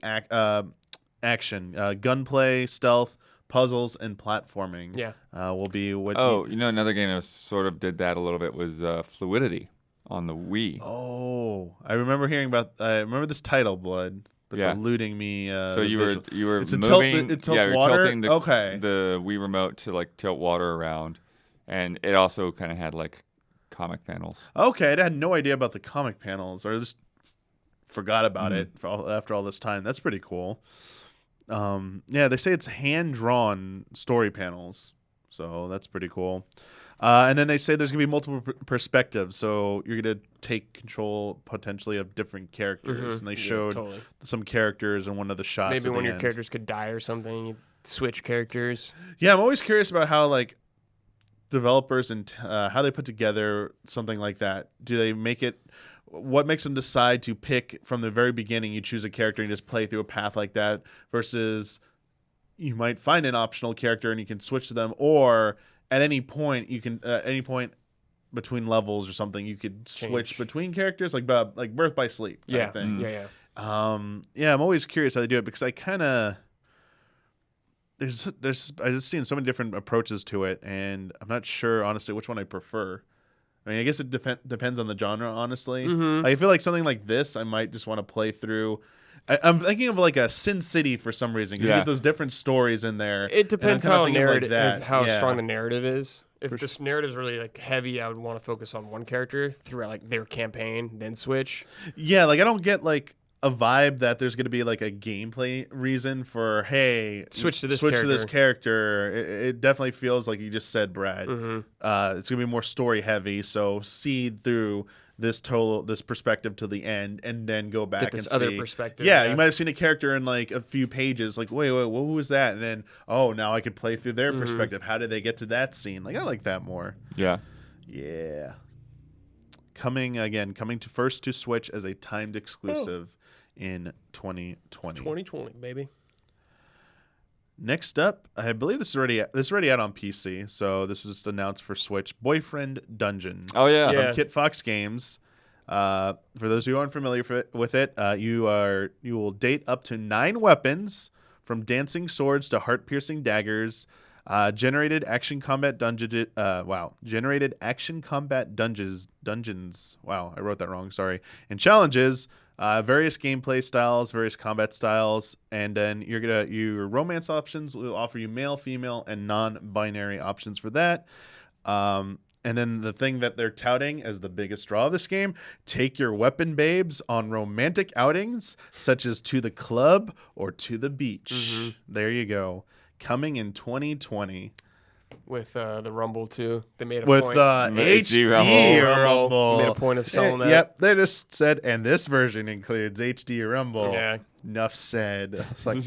action, gunplay, stealth, puzzles, and platforming. Yeah, will be what. Another game that sort of did that a little bit was Fluidity on the Wii. Oh, I remember hearing about. I remember this title, Blood. It's eluding me. So you were it's moving. It tilts water. Tilting the Wii remote to like tilt water around, and it also kind of had like comic panels. Okay, I had no idea about the comic panels, or just forgot about it after all this time. That's pretty cool. They say it's hand drawn story panels, so that's pretty cool. And then they say there's going to be multiple perspectives, so you're going to take control potentially of different characters. And they showed some characters in one of the shots. Maybe one of your characters could die or something. Switch characters. Yeah, I'm always curious about how like developers and how they put together something like that. Do they make it? What makes them decide to pick from the very beginning? You choose a character and just play through a path like that, versus you might find an optional character and you can switch to them, or at any point you can any point between levels or something you could switch between characters, like Birth by Sleep type thing. Yeah. I'm always curious how they do it, because I kind of there's I just seen so many different approaches to it, and I'm not sure honestly which one I prefer. I mean, I guess it depends on the genre, honestly. Mm-hmm. I feel like something like this, I might just want to play through. I'm thinking of like a Sin City for some reason. You get those different stories in there. It depends how like strong the narrative is. If this narrative's really like heavy, I would want to focus on one character throughout like their campaign, then switch. Yeah, like I don't get like a vibe that there's going to be like a gameplay reason for, hey, switch to this character. It definitely feels like you just said, Brad. Mm-hmm. It's going to be more story heavy, so seed through this perspective to the end, and then go back get this and other see. perspective. Yeah, you might have seen a character in like a few pages, like wait, what was that? And then now I could play through their perspective. How did they get to that scene? Like I like that more. Yeah. Coming to first to Switch as a timed exclusive in 2020. 2020, baby. Next up, I believe this is already out on PC, so this was just announced for Switch. Boyfriend Dungeon. Oh yeah. From Kit Fox Games. For those who aren't familiar with it, you will date up to 9 weapons, from dancing swords to heart-piercing daggers. Generated action combat dungeons. Wow, I wrote that wrong. Sorry. And challenges. Various gameplay styles, various combat styles, and then your romance options will offer you male, female, and non-binary options for that. And then the thing that they're touting as the biggest draw of this game: take your weapon babes on romantic outings, such as to the club or to the beach. Mm-hmm. There you go. Coming in 2020. With the Rumble too, they made a point. With HD Rumble. Made a point of selling that. Yep, they just said, and this version includes HD Rumble. Yeah. Enough said. It's like,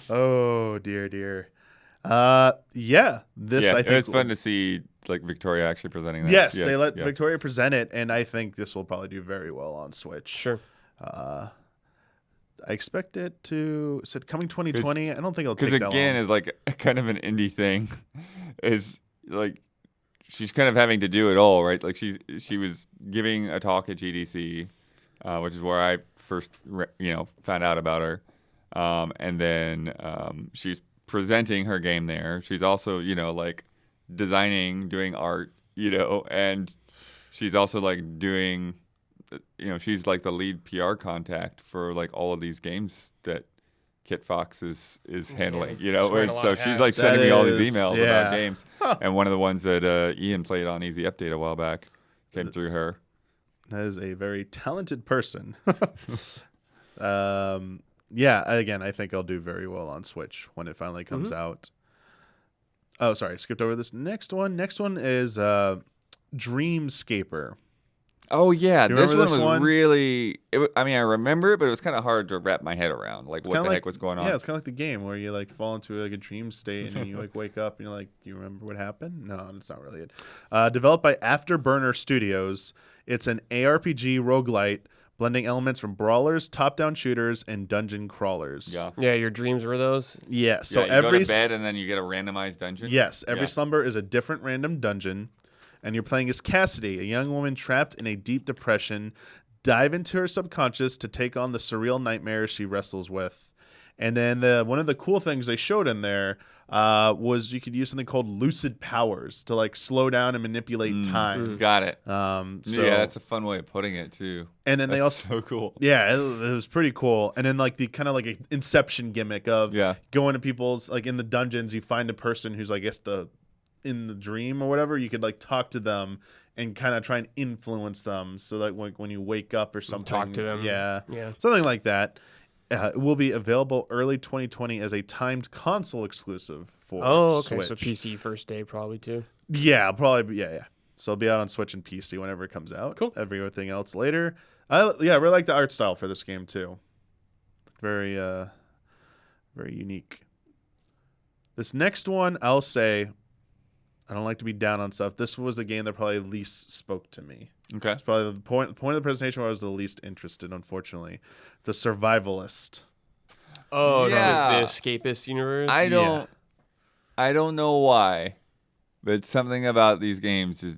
oh dear. This I think it's fun to see like Victoria actually presenting that. Yes, they let Victoria present it, and I think this will probably do very well on Switch. Sure. I expect it to coming 2020. I don't think it'll take that long. Because again, is like kind of an indie thing. Is like she's kind of having to do it all, right? Like she was giving a talk at GDC, which is where I first found out about her, and then she's presenting her game there. She's also like designing, doing art, and she's also like doing. She's like the lead PR contact for like all of these games that Kit Fox is handling, and so she's like sending me all these emails about games. And one of the ones that Ian played on Easy Update a while back came through her. That is a very talented person. Again, I think I'll do very well on Switch when it finally comes out. Oh, sorry, skipped over this next one. Next one is Dreamscaper. Oh yeah, this one was really. I remember it, but it was kind of hard to wrap my head around, like what the heck was going on. Yeah, it's kind of like the game where you like fall into like a dream state and then you like wake up and you're like, "You remember what happened?" No, that's not really it. Developed by Afterburner Studios, it's an ARPG roguelite blending elements from brawlers, top-down shooters, and dungeon crawlers. Yeah. Your dreams were those. Yeah. So you go to bed and then you get a randomized dungeon. Yes, every slumber is a different random dungeon. And you're playing as Cassidy, a young woman trapped in a deep depression. Dive into her subconscious to take on the surreal nightmares she wrestles with. And then one of the cool things they showed in there was you could use something called lucid powers to like slow down and manipulate time. Got it. That's a fun way of putting it too. And then they also so cool. Yeah, it was pretty cool. And then like the kind of like an Inception gimmick of going to people's like in the dungeons, you find a person who's I guess in the dream or whatever, you could like talk to them and kind of try and influence them so that when you wake up or something, talk to them. Yeah, something like that. It will be available early 2020 as a timed console exclusive for Switch. So PC first day probably too. Yeah, probably. Yeah. So it'll be out on Switch and PC whenever it comes out. Cool. Everything else later. I really like the art style for this game too. Very Very unique. This next one, I'll say, I don't like to be down on stuff. This was the game that probably least spoke to me. Okay. It's probably the point of the presentation where I was the least interested, unfortunately. The Survivalist. Oh, yeah. The escapist universe? I don't know why, but something about these games just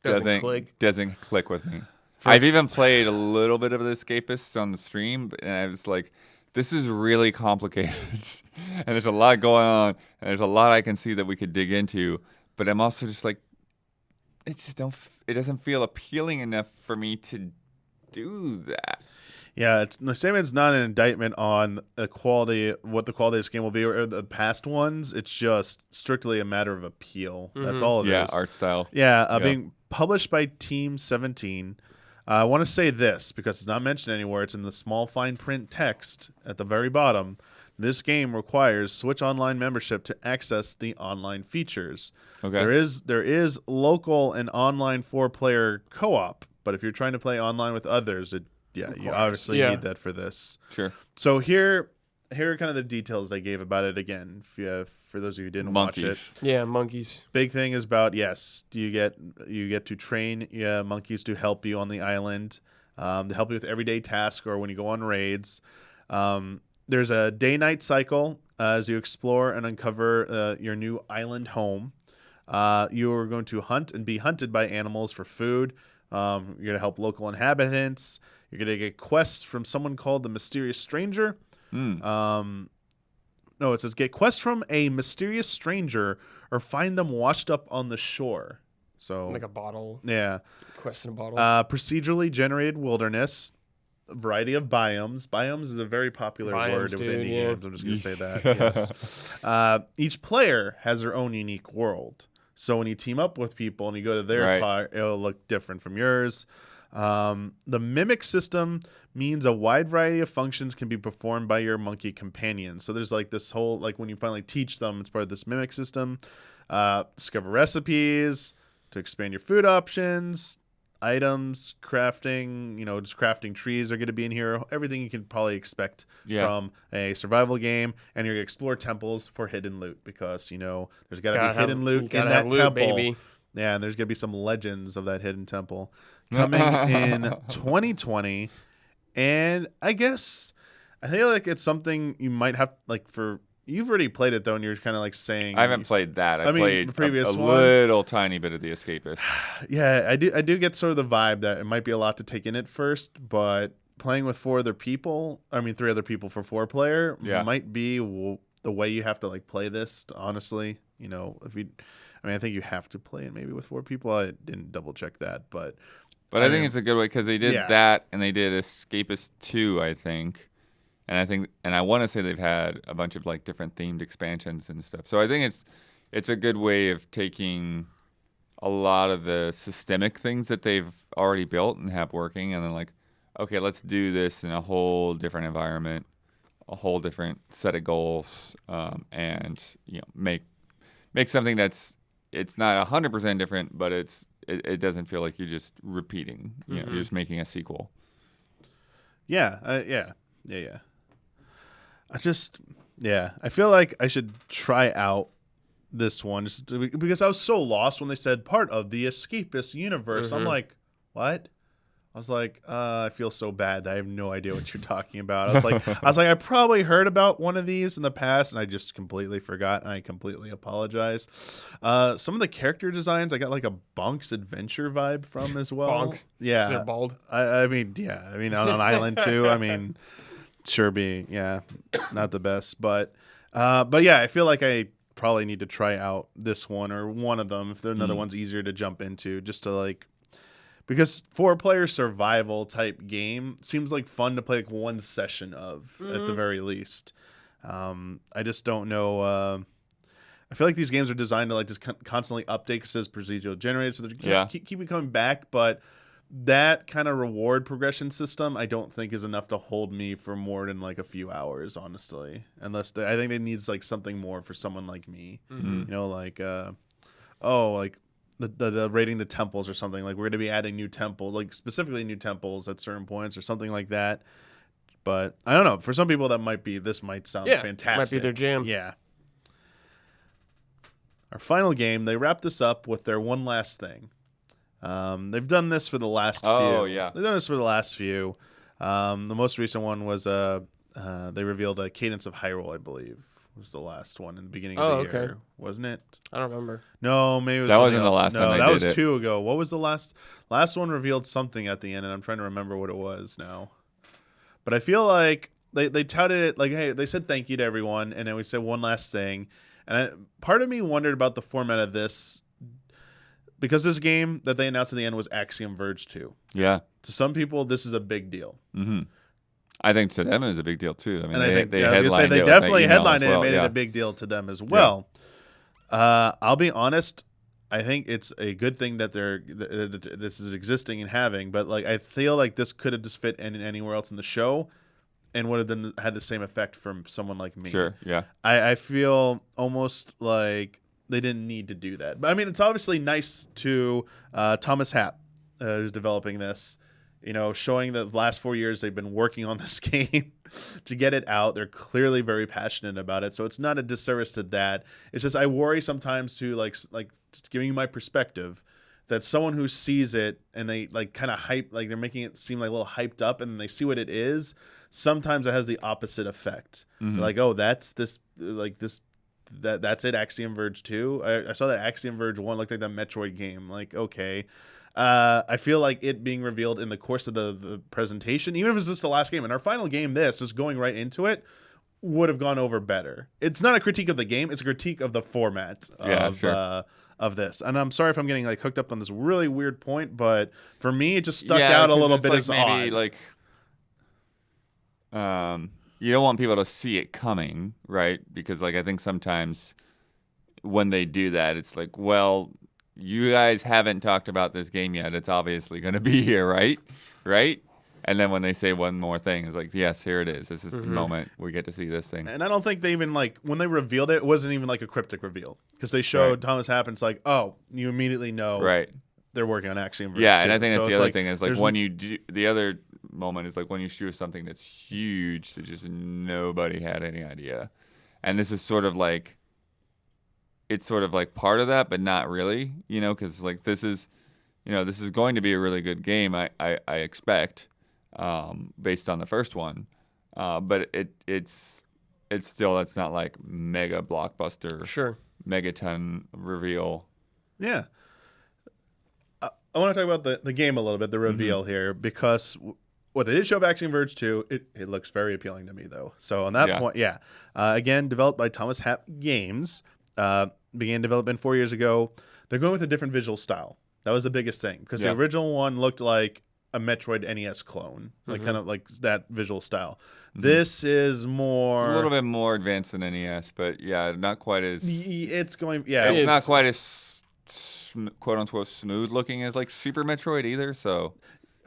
doesn't click with me. I've even played a little bit of the Escapists on the stream, and I was like, this is really complicated. And there's a lot going on, and there's a lot I can see that we could dig into. But I'm also just like, it doesn't feel appealing enough for me to do that. Yeah, it's not an indictment on the quality, what the quality of this game will be, or the past ones. It's just strictly a matter of appeal. Mm-hmm. That's all it is. Yeah, art style. Yeah, being published by Team 17. I want to say this because it's not mentioned anywhere. It's in the small fine print text at the very bottom. This game requires Switch Online membership to access the online features. Okay. There is local and online 4-player co-op, but if you're trying to play online with others, you obviously need that for this. Sure. So here are kind of the details they gave about it again. For those of you who didn't watch it. Yeah, monkeys. Big thing is about you get to train monkeys to help you on the island, to help you with everyday tasks or when you go on raids. There's a day-night cycle as you explore and uncover your new island home. You are going to hunt and be hunted by animals for food. You're going to help local inhabitants. You're going to get quests from someone called the Mysterious Stranger. No, it says get quests from a mysterious stranger or find them washed up on the shore. So like a bottle. Yeah. Quest in a bottle. Procedurally generated wilderness. A variety of biomes. Biomes is a very popular word with indie games. I'm just going to say that. Yes. Each player has their own unique world. So when you team up with people and you go to their part, it'll look different from yours. The mimic system means a wide variety of functions can be performed by your monkey companions. So there's like this whole, like when you finally teach them, it's part of this mimic system. Discover recipes to expand your food options, items, crafting, just crafting trees are going to be in here. Everything you can probably expect from a survival game. And you're going to explore temples for hidden loot because, there's got to be hidden loot in that temple. Baby. Yeah, and there's going to be some legends of that hidden temple coming in 2020. And I feel like it's something you might have, you've already played it, though, and you're kind of saying... I haven't played that. I played the previous a little tiny bit of The Escapist. Yeah, I do get sort of the vibe that it might be a lot to take in at first, but playing with 3 other people for 4-player might be the way you have to, play this, honestly. I think you have to play it maybe with 4 people. I didn't double-check that, but I think it's a good way because they did that and they did Escapist 2, I think. And I want to say they've had a bunch of different themed expansions and stuff. So I think it's a good way of taking a lot of the systemic things that they've already built and have working, and then okay, let's do this in a whole different environment, a whole different set of goals, and make something it's not 100% different, but it doesn't feel like you're just repeating. You're just making a sequel. Yeah. I feel like I should try out this one just because I was so lost when they said part of the Escapist universe. I'm like, what? I was like, I feel so bad. I have no idea what you're talking about. I was like, I probably heard about one of these in the past, and I just completely forgot, and I completely apologize. Some of the character designs, I got a Bonk's Adventure vibe from as well. Bonks? Yeah. Is it bald? I mean, on an island too. I mean, sure not the best, but yeah, I feel like I probably need to try out this one or one of them if there another one's easier to jump into, just to because 4-player survival type game seems fun to play one session of at the very least. I just don't know. I feel like these games are designed to just constantly update because it's procedural generated, so they keep it coming back. But that kind of reward progression system, I don't think is enough to hold me for more than a few hours, honestly. Unless I think it needs something more for someone like me. The raiding the temples or something. We're going to be adding new temples, specifically new temples at certain points or something like that. But I don't know. For some people, this might sound fantastic. Might be their jam. Yeah. Our final game, they wrap this up with their one last thing. They've done this for the last few. Oh, yeah. They've done this for the last few. The most recent one was they revealed a Cadence of Hyrule, I believe, was the last one in the beginning of the year. Wasn't it? I don't remember. No, maybe it was that wasn't else. the last time. That was 2 ago. What was the last one? Revealed something at the end, and I'm trying to remember what it was now. But I feel like they touted it like, hey, they said thank you to everyone, and then we said one last thing. And part of me wondered about the format of this, because this game that they announced at the end was Axiom Verge 2. Yeah. To some people, this is a big deal. Mm-hmm. I think to them it was a big deal too. I mean, they definitely headlined it and made it a big deal to them as well. Yeah. I'll be honest. I think it's a good thing that this is existing and having, but like I feel like this could have just fit in anywhere else in the show, and would have had the same effect from someone like me. Sure. Yeah. I feel almost like they didn't need to do that, but I mean, it's obviously nice to Thomas Happ, who's developing this. Showing that the last 4 years they've been working on this game to get it out. They're clearly very passionate about it, so it's not a disservice to that. It's just I worry sometimes to like just giving you my perspective, that someone who sees it and they like kind of hype, like they're making it seem like a little hyped up, and then they see what it is. Sometimes it has the opposite effect. Mm-hmm. Like, oh, that's this, like this. That's it. Axiom Verge 2. I saw that Axiom Verge 1 looked like that Metroid game. Like, okay. I feel like it being revealed in the course of the presentation, even if it's just the last game, and our final game, this is going right into it, would have gone over better. It's not a critique of the game; it's a critique of the format of this. And I'm sorry if I'm getting like hooked up on this really weird point, but for me, it just stuck out a little bit as maybe odd. Like, you don't want people to see it coming, right? Because like I think sometimes when they do that, it's like, well, you guys haven't talked about this game yet. It's obviously going to be here, right? Right? And then when they say one more thing, it's like, yes, here it is. This is the moment we get to see this thing. And I don't think they even, like, when they revealed it, it wasn't even like a cryptic reveal. Because they showed Thomas Happ, and it's like, oh, you immediately know they're working on Axiom Verge 2. And I think that's the other thing is, like, when you do, the other moment is, like, when you shoot something that's huge that just nobody had any idea. And this is sort of like, it's sort of like part of that, but not really, because like this is going to be a really good game, I expect, based on the first one, but it's still, that's not like mega blockbuster, megaton reveal. Yeah, I want to talk about the game a little bit, the reveal here, because what they did show of Axiom Verge 2, it looks very appealing to me though. So on that point, again, developed by Thomas Happ Games. Began development 4 years ago. They're going with a different visual style. That was the biggest thing, because the original one looked like a Metroid NES clone, like kind of like that visual style. This is more, it's a little bit more advanced than NES, but not quite as. It's going, it's not quite as quote unquote smooth looking as like Super Metroid either. So.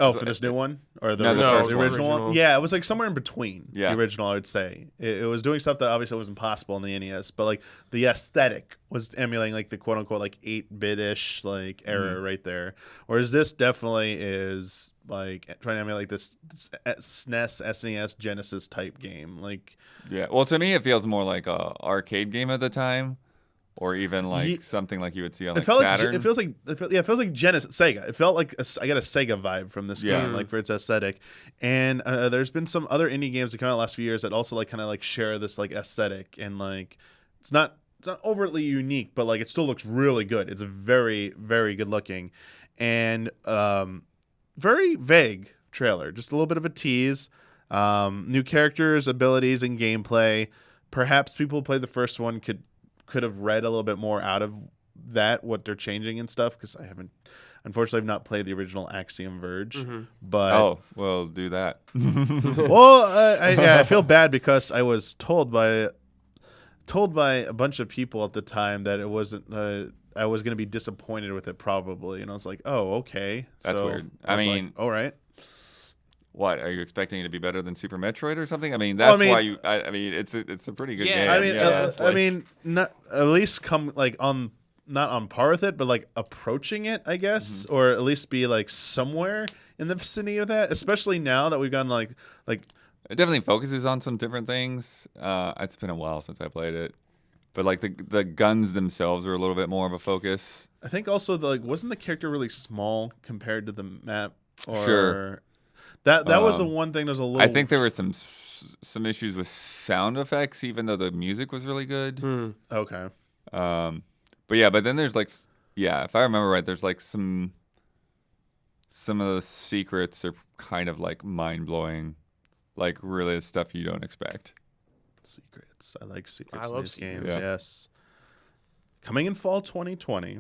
Oh, for this new one? Or the original one? Yeah, it was like somewhere in between the original, I would say. It was doing stuff that obviously wasn't possible in the NES, but like the aesthetic was emulating like the quote-unquote like 8-bit-ish like era right there. Whereas this definitely is like trying to emulate this SNES, SNES, Genesis type game. Like, well, to me it feels more like a arcade game at the time. Or even like something like you would see on like Saturn. It feels like Genesis, Sega. It felt like I got a Sega vibe from this game, like for its aesthetic. And there's been some other indie games that come out the last few years that also like kind of like share this like aesthetic, and like it's not overtly unique, but like it still looks really good. It's very, very good looking, and very vague trailer. Just a little bit of a tease. New characters, abilities, and gameplay. Perhaps people who played the first one could have read a little bit more out of that, what they're changing and stuff, because I've not played the original Axiom Verge. But well, do that. Well, I feel bad because I was told by a bunch of people at the time that it wasn't. I was going to be disappointed with it probably, and I was like, oh, okay, that's weird. I mean, like, all right. What, are you expecting it to be better than Super Metroid or something? I mean, that's why you. I mean, it's a pretty good game. I mean, not at least come like on, not on par with it, but like approaching it, I guess, or at least be like somewhere in the vicinity of that. Especially now that we've gotten like It definitely focuses on some different things. It's been a while since I played it, but like the guns themselves are a little bit more of a focus. I think also wasn't the character really small compared to the map? Or Sure. That was the one thing that was a little. I think there were some issues with sound effects, even though the music was really good. Okay. But then there's like, if I remember right, there's like some of the secrets are kind of like mind blowing. Like really stuff you don't expect. Secrets. I like secrets. I in love these secrets. games. Yeah. Yes. Coming in fall 2020.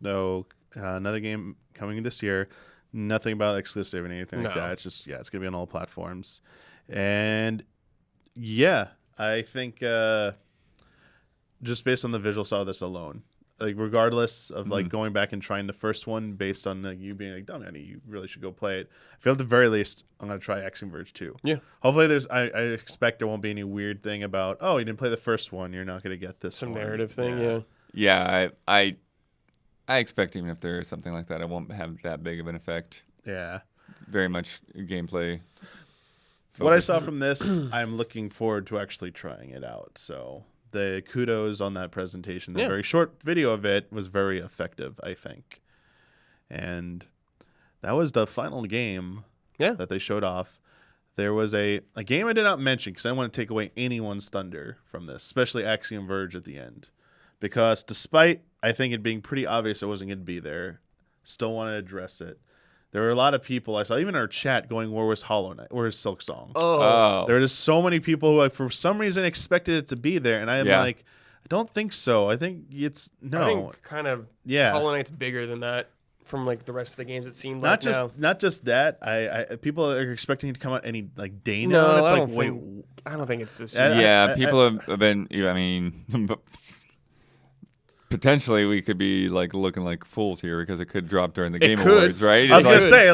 No, another game coming this year. Nothing about exclusive or anything like that. It's just it's gonna be on all platforms. And I think just based on the visual style of this alone, like regardless of like going back and trying the first one based on you being like, Dominic, you really should go play it. I feel at the very least I'm gonna try Axiom Verge 2. Yeah. Hopefully I expect there won't be any weird thing about, oh, you didn't play the first one, you're not gonna get this Some one. narrative thing, Yeah, I expect even if there is something like that, it won't have that big of an effect. Yeah. Very much gameplay focused. What I saw from this, I'm looking forward to actually trying it out. So the kudos on that presentation, the very short video of it was very effective, I think. And that was the final game that they showed off. There was a game I did not mention because I don't want to take away anyone's thunder from this, especially Axiom Verge at the end. Because despite, I think, it being pretty obvious it wasn't going to be there, still want to address it. There were a lot of people I saw, even in our chat, going, where was Hollow Knight? Where is Silk Song? Oh. There were just so many people who, for some reason, expected it to be there. And I'm like, I don't think so. I think it's, no. I think kind of Hollow Knight's bigger than that from like the rest of the games it seemed like now. Not just that. I people are expecting it to come out any day now. And it's I don't think it's this. People have been, I mean... Potentially, we could be like looking like fools here because it could drop during the Game Awards, right? I was gonna say,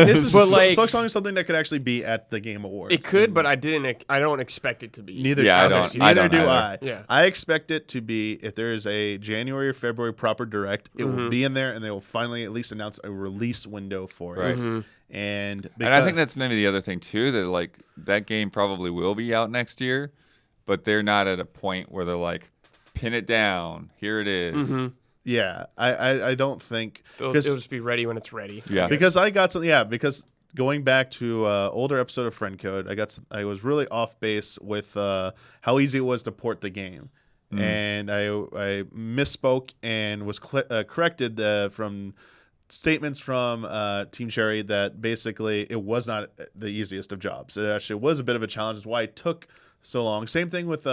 this is Silk Song is something that could actually be at the Game Awards. It could, but I don't expect it to be. Neither do I. Yeah. I expect it to be, if there is a January or February proper direct, it will be in there, and they will finally at least announce a release window for it. And I think that's maybe the other thing too, that like that game probably will be out next year, but they're not at a point where they're like, pin it down. Here it is. Yeah, I don't think it'll just be ready when it's ready. Yeah, because I got some. Yeah, because going back to older episode of Friend Code, I was really off base with how easy it was to port the game, and I misspoke and was corrected from statements from Team Cherry that basically it was not the easiest of jobs. It actually was a bit of a challenge. That's why it took so long. Same thing with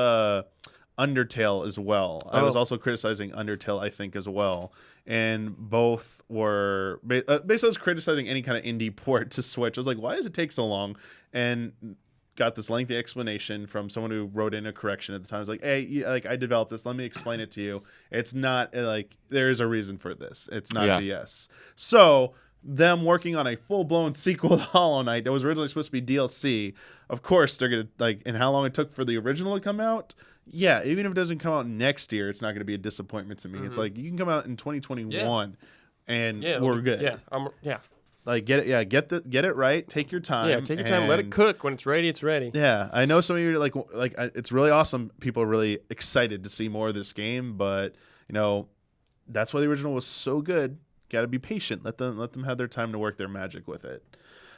Undertale as well. I was also criticizing Undertale, I think, as well. And both were... basically, I was criticizing any kind of indie port to Switch. I was like, why does it take so long? And got this lengthy explanation from someone who wrote in a correction at the time. I was like, hey, I developed this. Let me explain it to you. It's not, there is a reason for this. It's not BS. So... them working on a full-blown sequel to Hollow Knight that was originally supposed to be DLC. Of course, they're going to, and how long it took for the original to come out, even if it doesn't come out next year, it's not going to be a disappointment to me. It's like, you can come out in 2021, and we're good. Get it right. Take your time. Yeah, take your time. Let it cook. When it's ready, it's ready. Yeah, I know some of you are it's really awesome. People are really excited to see more of this game, but, that's why the original was so good. Got to be patient. Let them have their time to work their magic with it.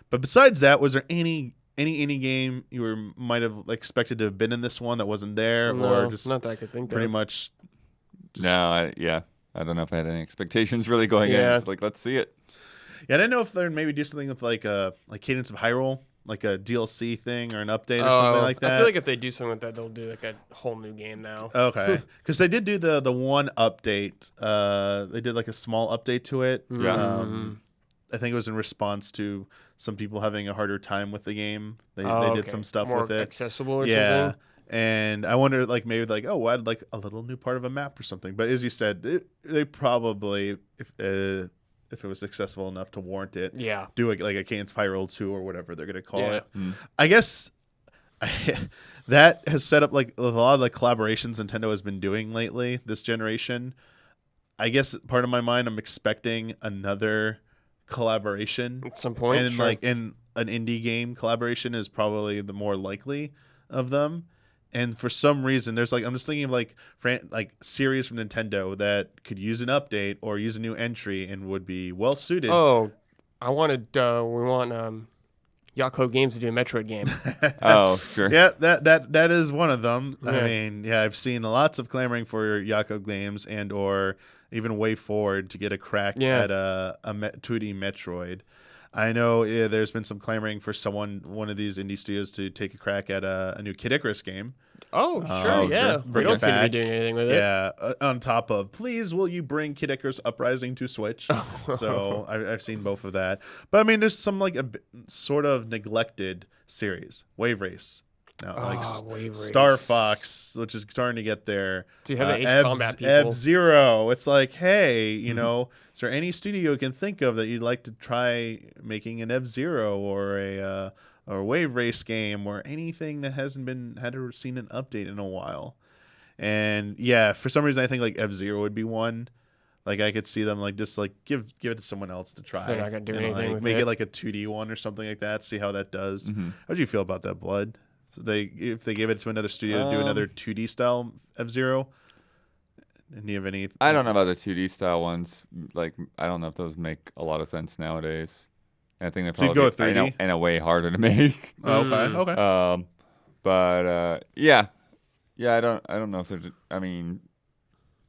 But besides that, was there any game you might have expected to have been in this one that wasn't there, or just not that I could think pretty of. much? No, I don't know if I had any expectations really going in. Just let's see it. Yeah, I didn't know if they'd maybe do something with like Cadence of Hyrule, like a DLC thing or an update or something like that. I feel like if they do something with that, they'll do like a whole new game now. Okay, because they did do the one update. They did like a small update to it. I think it was in response to some people having a harder time with the game. They did some stuff more with it, accessible or something. And I wonder, maybe add like a little new part of a map or something. But as you said, they probably, if it was successful enough to warrant it, do like a Cadence Hyrule 2 or whatever they're gonna call it. I guess that has set up like a lot of the collaborations Nintendo has been doing lately this generation. I guess part of my mind, I'm expecting another collaboration at some point, and like in an indie game collaboration is probably the more likely of them. And for some reason, there's like I'm just thinking of like series from Nintendo that could use an update or use a new entry and would be well suited. Oh, we want Yacht Club Games to do a Metroid game. Oh, sure. Yeah, that is one of them. Yeah. I mean, I've seen lots of clamoring for Yacht Club Games and or even Way Forward to get a crack at a 2D Metroid. I know there's been some clamoring for one of these indie studios to take a crack at a new Kid Icarus game. Oh, sure, yeah. We don't seem to be doing anything with it. Yeah, on top of, please, will you bring Kid Icarus Uprising to Switch? So I've seen both of that. But, I mean, there's some, like, a sort of neglected series. Wave Race. Wave Race. Star Fox, which is starting to get there. Do you have the Ace Combat people? F-Zero. It's like, hey, you know, is there any studio you can think of that you'd like to try making an F-Zero or a Wave Race game or anything that hasn't seen an update in a while? And yeah, for some reason I think like F-Zero would be one. Like I could see them like just like give it to someone else to try. They're not gonna do anything with make it like a 2D one or something like that. See how that does. How do you feel about that, Blood? So if they gave it to another studio to do another 2D style F-Zero. And you have any? I don't know about the 2D style ones. Like I don't know if those make a lot of sense nowadays. I think they probably go with 3D and a way harder to make. Okay. But yeah. I don't know if there's. I mean,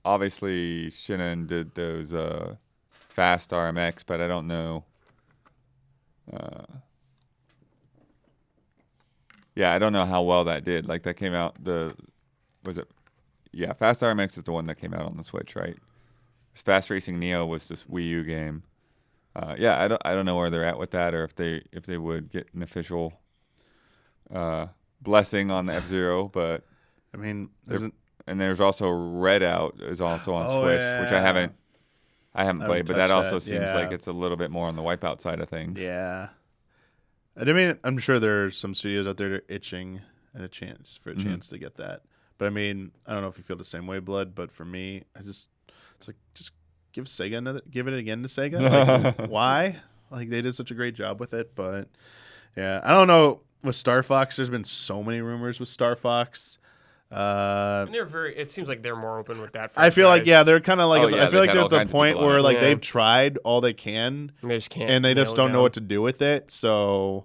obviously Shin'en did those fast RMX, but I don't know. Yeah, I don't know how well that did. Like that came out. Yeah, Fast RMX is the one that came out on the Switch, right? Fast Racing Neo was this Wii U game. Yeah, I don't know where they're at with that, or if they would get an official blessing on the F-Zero, but I mean, there's also Redout is also on Switch, which I haven't played, but that also seems like it's a little bit more on the Wipeout side of things. Yeah. I mean, I'm sure there's some studios out there that are itching at a chance to get that. But I mean, I don't know if you feel the same way, Blood. But for me, it's like just give it again to Sega. Like, why? Like they did such a great job with it. But yeah, I don't know with Star Fox. There's been so many rumors with Star Fox. And it seems like they're more open with that. I feel like they're kind of like I feel like they're at the point where like they've tried all they can, and they just can't, and they just don't know what to do with it. So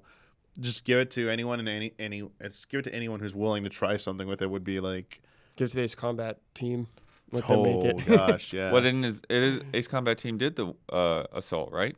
just give it to anyone and give it to anyone who's willing to try something with it. Would be like give it to the Ace Combat team. Let them make it. Gosh, yeah. Well, it is Ace Combat team did the Assault, right?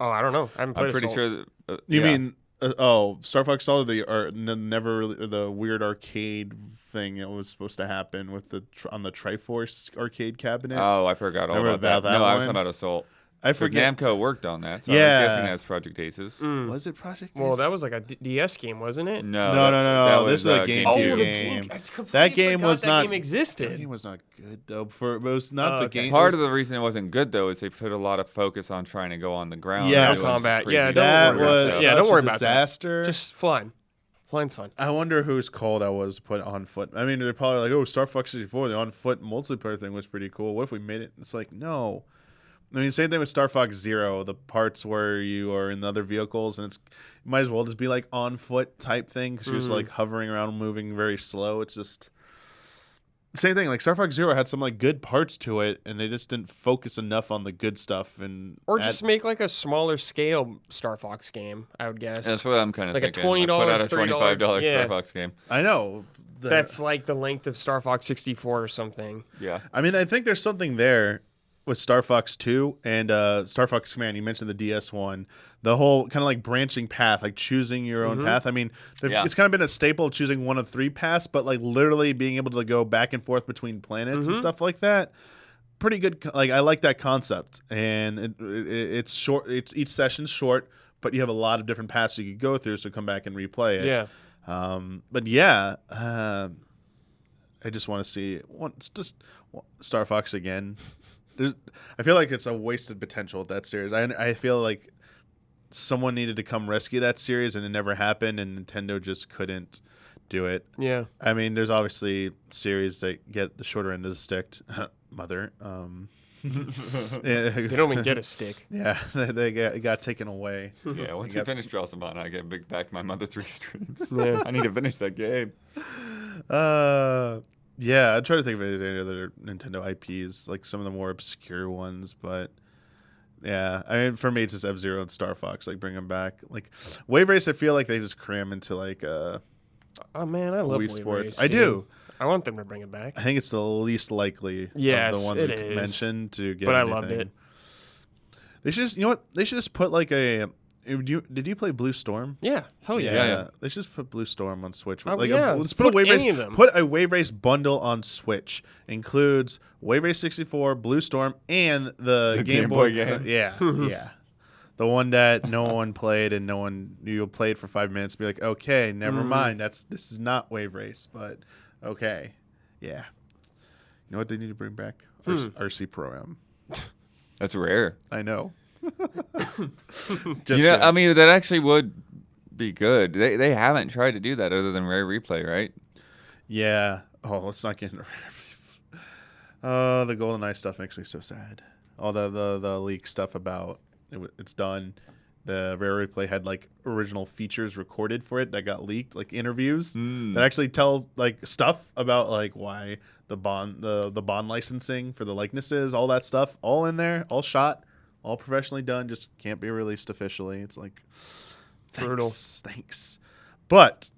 Oh, I don't know. I'm pretty sure. You mean Star Fox Assault, the weird arcade thing that was supposed to happen with on the Triforce arcade cabinet? Oh, I forgot all about that. No, I was talking about Assault. I forget. Namco worked on that, so I'm guessing that's Project Aces. Was it Project Aces? Well, that was like a DS game, wasn't it? No. This is a GameCube game. That game was not. That game existed. That game was not good though. It was not the game. Part of the reason it wasn't good though is they put a lot of focus on trying to go on the ground. Yeah, combat. Yeah, that was don't worry about disaster. That. Just flying. Flying's fun. I wonder whose call that was to put on foot. I mean, they're probably like, Star Fox 64, the on foot multiplayer thing was pretty cool. What if we made it? It's like, no. I mean, same thing with Star Fox Zero, the parts where you are in the other vehicles, and it might as well just be like on foot type thing because you're just like hovering around, moving very slow. It's just same thing. Like Star Fox Zero had some like good parts to it, and they just didn't focus enough on the good stuff. Or just make like a smaller scale Star Fox game. I would guess. That's what I'm kind of thinking. Like a $20, put out a $25 Star Fox game. I know. That's like the length of Star Fox 64 or something. Yeah. I mean, I think there's something there. With Star Fox 2 and Star Fox Command, you mentioned the DS one, the whole kind of like branching path, like choosing your own path. I mean, it's kind of been a staple of choosing one of 3 paths, but like literally being able to go back and forth between planets and stuff like that. Pretty good. Like I like that concept, and it's short. Each session's short, but you have a lot of different paths you could go through. So come back and replay it. Yeah. But yeah, I just want to see just Star Fox again. I feel like it's a wasted potential with that series. I feel like someone needed to come rescue that series, and it never happened, and Nintendo just couldn't do it. Yeah. I mean, there's obviously series that get the shorter end of the stick. Mother. They don't even get a stick. Yeah, they got taken away. Yeah, once you finish Drosselbon, I get back my Mother 3 streams. Yeah. I need to finish that game. Yeah, I'm trying to think of any other Nintendo IPs, like some of the more obscure ones, but yeah, I mean, for me, it's just F-Zero and Star Fox, like bring them back. Like Wave Race, I feel like they just cram into like oh man, I love Wii Wave Sports. Race, I do. I want them to bring it back. I think it's the least likely of the ones we mentioned to get. But anything. I loved it. They should just, you know what? They should just put like a. Did you play Blue Storm? Yeah, hell yeah. They should just put Blue Storm on Switch. Let's put a Wave Race. Put a Wave Race bundle on Switch. Includes Wave Race 64, Blue Storm, and the Game Boy game. Yeah, yeah. The one that no one played and no one you'll play it for 5 minutes. And be like, okay, never mind. This is not Wave Race, but okay, yeah. You know what they need to bring back? RC Pro-Am. That's rare. I know. I mean, that actually would be good. They haven't tried to do that other than Rare Replay, right? Yeah. Oh, let's not get into the GoldenEye stuff makes me so sad. All the leak stuff about it's done. The Rare Replay had like original features recorded for it that got leaked, like interviews that actually tell like stuff about like why the bond licensing for the likenesses, all that stuff, all in there, all shot. All professionally done, just can't be released officially. It's like, brutal. Thanks. But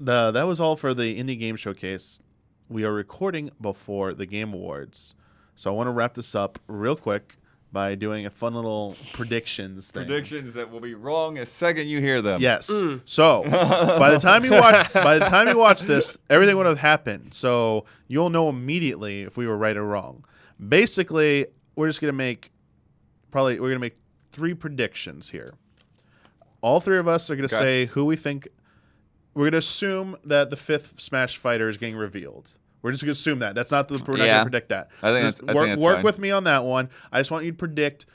that was all for the Indie Game Showcase. We are recording before the Game Awards. So I want to wrap this up real quick by doing a fun little predictions thing. Predictions that will be wrong the second you hear them. Yes. So by the time you watch this, everything would have happened. So you'll know immediately if we were right or wrong. Basically, we're just gonna make 3 predictions here. All 3 of us are going to say who we think. We're going to assume that the 5th Smash fighter is getting revealed. We're just going to assume that. We're not going to predict that. I think that's work fine. with me on that one. I just want you to predict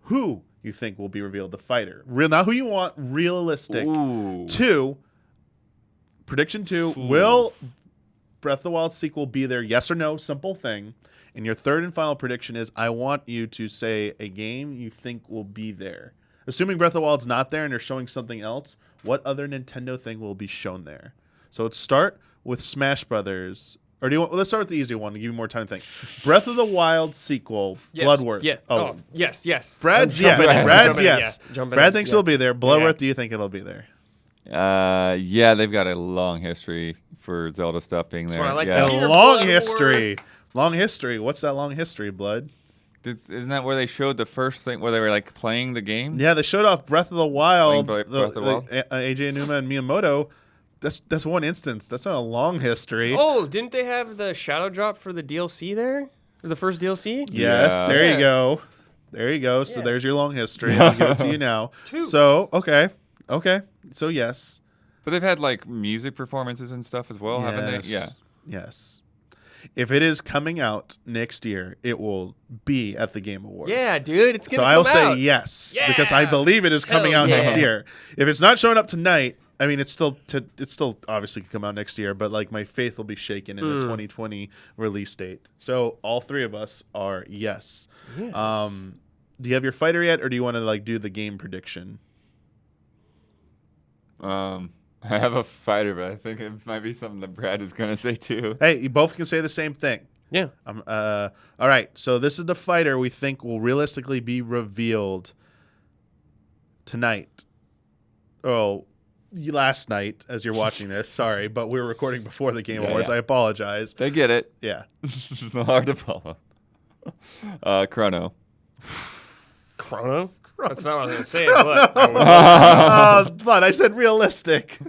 who you think will be revealed, the fighter. Not who you want, realistic. Ooh. Prediction 2, will Breath of the Wild sequel be there? Yes or no, simple thing. And your 3rd and final prediction is I want you to say a game you think will be there. Assuming Breath of the Wild's not there and they're showing something else, what other Nintendo thing will be shown there? So let's start with Smash Brothers. Or let's start with the easy one to give you more time to think. Breath of the Wild sequel, Bloodworth. Yeah. Oh, yes. Brad's yes. Brad thinks it'll be there. Bloodworth, do you think it'll be there? Yeah, they've got a long history for Zelda stuff being there. That's what I like to hear. Long history. Long history. What's that long history, Blood? Isn't that where they showed the first thing where they were like playing the game? Yeah, they showed off Breath of the Wild. Breath of the Wild. AJ Numa and Miyamoto. That's one instance. That's not a long history. Oh, didn't they have the shadow drop for the DLC there? Or the first DLC? Yes, there you go. There you go. So there's your long history. I'll give it to you now. 2. So, okay. So, yes. But they've had like music performances and stuff as well, haven't they? Yeah. Yes. If it is coming out next year, it will be at the Game Awards. Yeah, dude, it's gonna come out. So I'll say yes because I believe it is coming out next year. If it's not showing up tonight, I mean, it's still obviously could come out next year, but like my faith will be shaken in the 2020 release date. So all 3 of us are yes. Do you have your fighter yet, or do you want to like do the game prediction? I have a fighter, but I think it might be something that Brad is going to say too. Hey, you both can say the same thing. Yeah. All right. So this is the fighter we think will realistically be revealed tonight. Oh, last night as you're watching this. Sorry, but we were recording before the Game Awards. Yeah. I apologize. They get it. Yeah. It's not hard to follow. Chrono. Chrono? That's not what I was going to say, but... but I said realistic.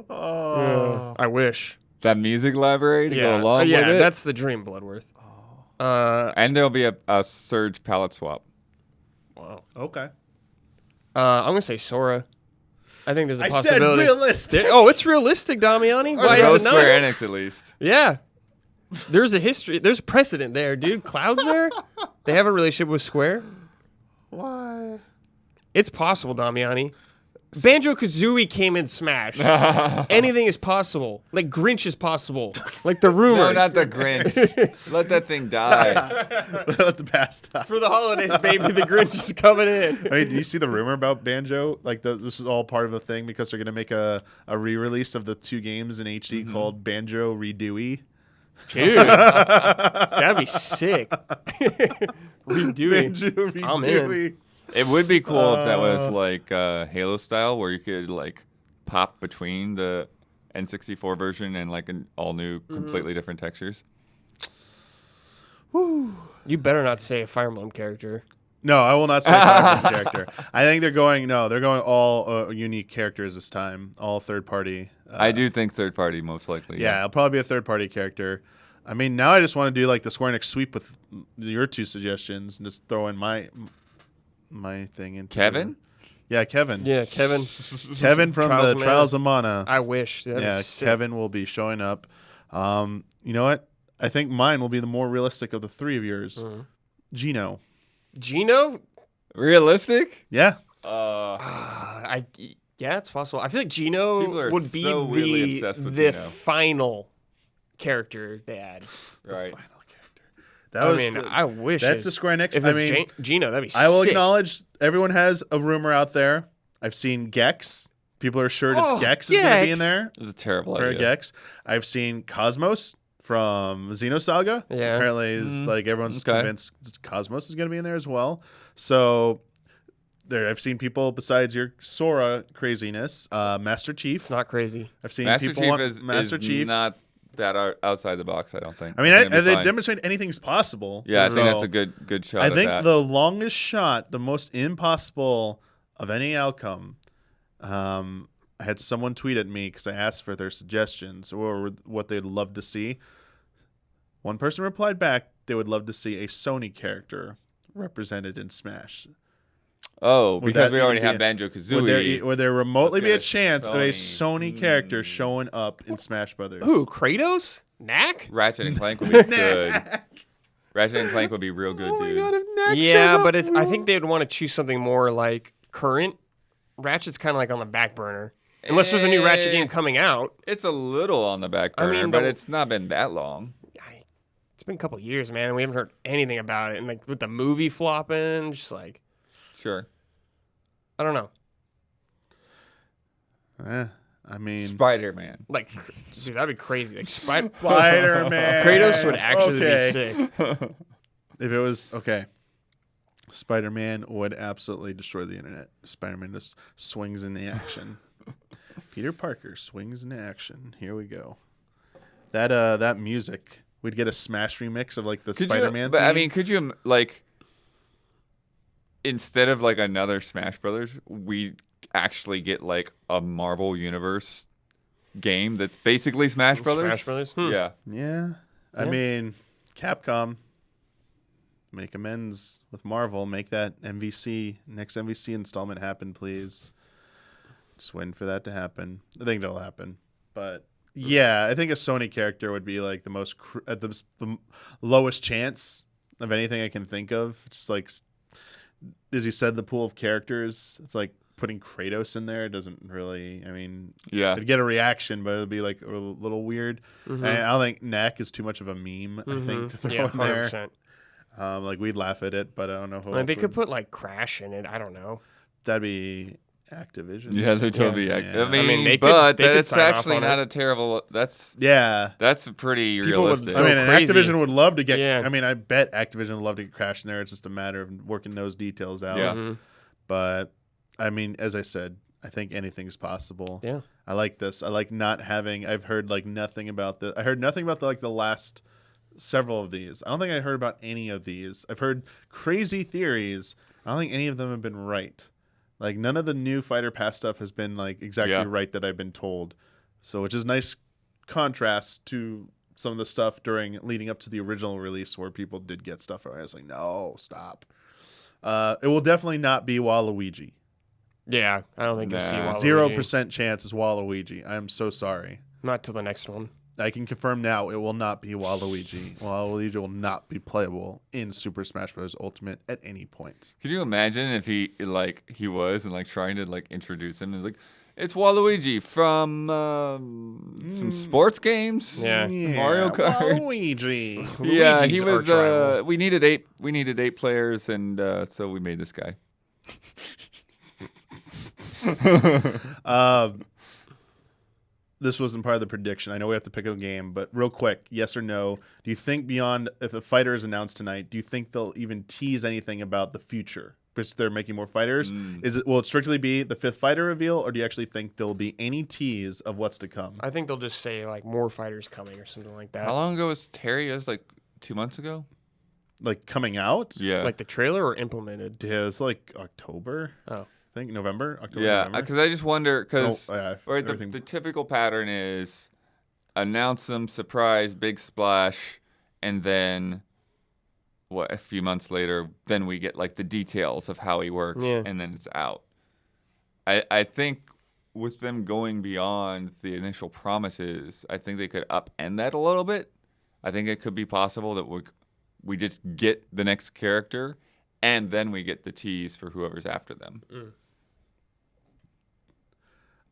I wish. That music library to go along with it? Yeah, that's the dream, Bloodworth. And there'll be a Surge palette swap. Wow. Okay. I'm going to say Sora. I think there's a possibility. I said realistic. It's realistic, Damiani. Why is it not? Square Enix, at least. Yeah. There's a history. There's precedent there, dude. Cloud's there. They have a relationship with Square. Why? It's possible, Damiani. Banjo-Kazooie came in Smash. Anything is possible. Like Grinch is possible. Like the rumor. No, not the Grinch. Let that thing die. Let the past die. For the holidays, baby, the Grinch is coming in. Hey, do you see the rumor about Banjo? Like this is all part of a thing because they're gonna make a re-release of the 2 games in HD called Banjo Redooey. Dude, that'd be sick. Banjo Redooey. I'm in. It would be cool if that was like Halo style, where you could like pop between the N64 version and like an all new, completely different textures. Whew. You better not say a Fire Emblem character. No, I will not say a Fire Emblem character. I think they're going all unique characters this time, all third party. I do think third party most likely. Yeah, it'll probably be a third party character. I mean, now I just want to do like the Square Enix sweep with your 2 suggestions and just throw in my thing into Kevin? Yeah, Kevin. Yeah, Kevin. Kevin from Trials the of Mana. Trials of Mana. I wish. That'd be sick. Kevin will be showing up. You know what? I think mine will be the more realistic of the 3 of yours. Gino. Gino? Realistic? Yeah. Yeah, it's possible. I feel like Gino would be so weirdly obsessed with the Gino. final character they add. Right. I wish. That's the Square Enix. If it's Gino, that'd be sick. I will acknowledge everyone has a rumor out there. I've seen Gex. People are sure Gex is going to be in there. It's a terrible For idea. Gex. I've seen Cosmos from Xenosaga. Yeah. Apparently, like everyone's convinced Cosmos is going to be in there as well. So I've seen people besides your Sora craziness. Master Chief. It's not crazy. I've seen Master people Chief want Master is Chief. not that outside the box, I don't think. I mean, they demonstrate anything's possible. Yeah, I think that's So a good shot. I think at that. the longest shot, the most impossible of any outcome. I had someone tweet at me because I asked for their suggestions or what they'd love to see. One person replied back they would love to see a Sony character represented in Smash. Oh, because that we already even have be Banjo-Kazooie. Would there remotely be a Let's get a chance of a Sony. Sony character showing up in Smash Brothers? Who? Kratos? Knack? Ratchet and Clank would be good. Ratchet and Clank would be real good, dude. if Knack Yeah, shows but up, I think they'd want to choose something more like current. Ratchet's kind of like on the back burner. Unless there's a new Ratchet game coming out. It's a little on the back burner, but it's not been that long. It's been a couple years, man. We haven't heard anything about it. And like with the movie flopping, just like, Sure. I don't know. I mean, Spider-Man. Like, dude, that'd be crazy. Like, Spider-Man. Kratos would actually be sick. If it was Spider-Man would absolutely destroy the internet. Spider-Man just swings into action. Peter Parker swings into action. Here we go. That music. We'd get a Smash remix of like the Spider-Man theme. I mean, could you like instead of like another Smash Brothers, we actually get like a Marvel Universe game that's basically Smash Brothers? Smash Brothers? Yeah. Yeah. I mean, Capcom make amends with Marvel. Make that next MVC installment happen, please. Just waiting for that to happen. I think it'll happen. But yeah, I think a Sony character would be like the most at the lowest chance of anything I can think of. Just like, as you said, the pool of characters. It's like putting Kratos in there. It doesn't really. I mean, yeah, it'd get a reaction, but it'd be like a little weird. And I don't think Knack is too much of a meme. I think to throw in 100%. there. Like we'd laugh at it, but I don't know who. They could put like Crash in it. I don't know. That'd be Activision. Yeah, they totally. Yeah. I mean, they but could that's sign off actually on not it. a terrible. That's pretty People would realistic. go I mean, crazy. Activision would love to get. Yeah. I mean, I bet Activision would love to get Crash in there. It's just a matter of working those details out. Yeah. But I mean, as I said, I think anything's possible. Yeah. I like this. I like not having. I've heard like nothing about the. I heard nothing about the last several of these. I don't think I heard about any of these. I've heard crazy theories. I don't think any of them have been right. Like none of the new Fighter Pass stuff has been like exactly right that I've been told. So which is nice contrast to some of the stuff leading up to the original release where people did get stuff right. I was like, no, stop. It will definitely not be Waluigi. Yeah, I don't think you'll see Waluigi. 0% chance is Waluigi. I am so sorry. Not till the next one. I can confirm now it will not be Waluigi. Waluigi will not be playable in Super Smash Bros. Ultimate at any point. Could you imagine if he was and like trying to like introduce him and like, it's Waluigi from some sports games. Yeah. Mario Kart. Waluigi. Yeah, he Luigi's was. arch-rival. We needed 8 players, and so we made this guy. This wasn't part of the prediction. I know we have to pick a game, but real quick, yes or no? Do you think beyond if a fighter is announced tonight, do you think they'll even tease anything about the future? Because they're making more fighters. Will it strictly be the 5th fighter reveal, or do you actually think there'll be any tease of what's to come? I think they'll just say like more fighters coming or something like that. How long ago was Terry? It was like 2 months ago. Like coming out? Yeah. Like the trailer or implemented? Yeah, it was like October. Oh. I think November. October. Yeah, November. because I just wonder because everything. the typical pattern is announce them, surprise, big splash, and then a few months later, then we get like the details of how he works, and then it's out. I think with them going beyond the initial promises, I think they could upend that a little bit. I think it could be possible that we just get the next character, and then we get the tease for whoever's after them.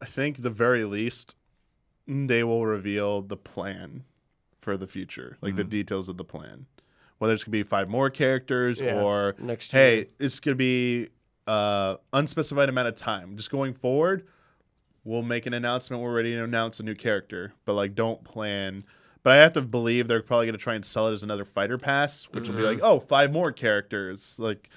I think the very least they will reveal the plan for the future, like the details of the plan. Whether it's going to be 5 more characters or, next year. Hey, it's going to be unspecified amount of time. Just going forward, we'll make an announcement. We're ready to announce a new character, but like don't plan. But I have to believe they're probably going to try and sell it as another fighter pass, which will be like, 5 more characters. Like,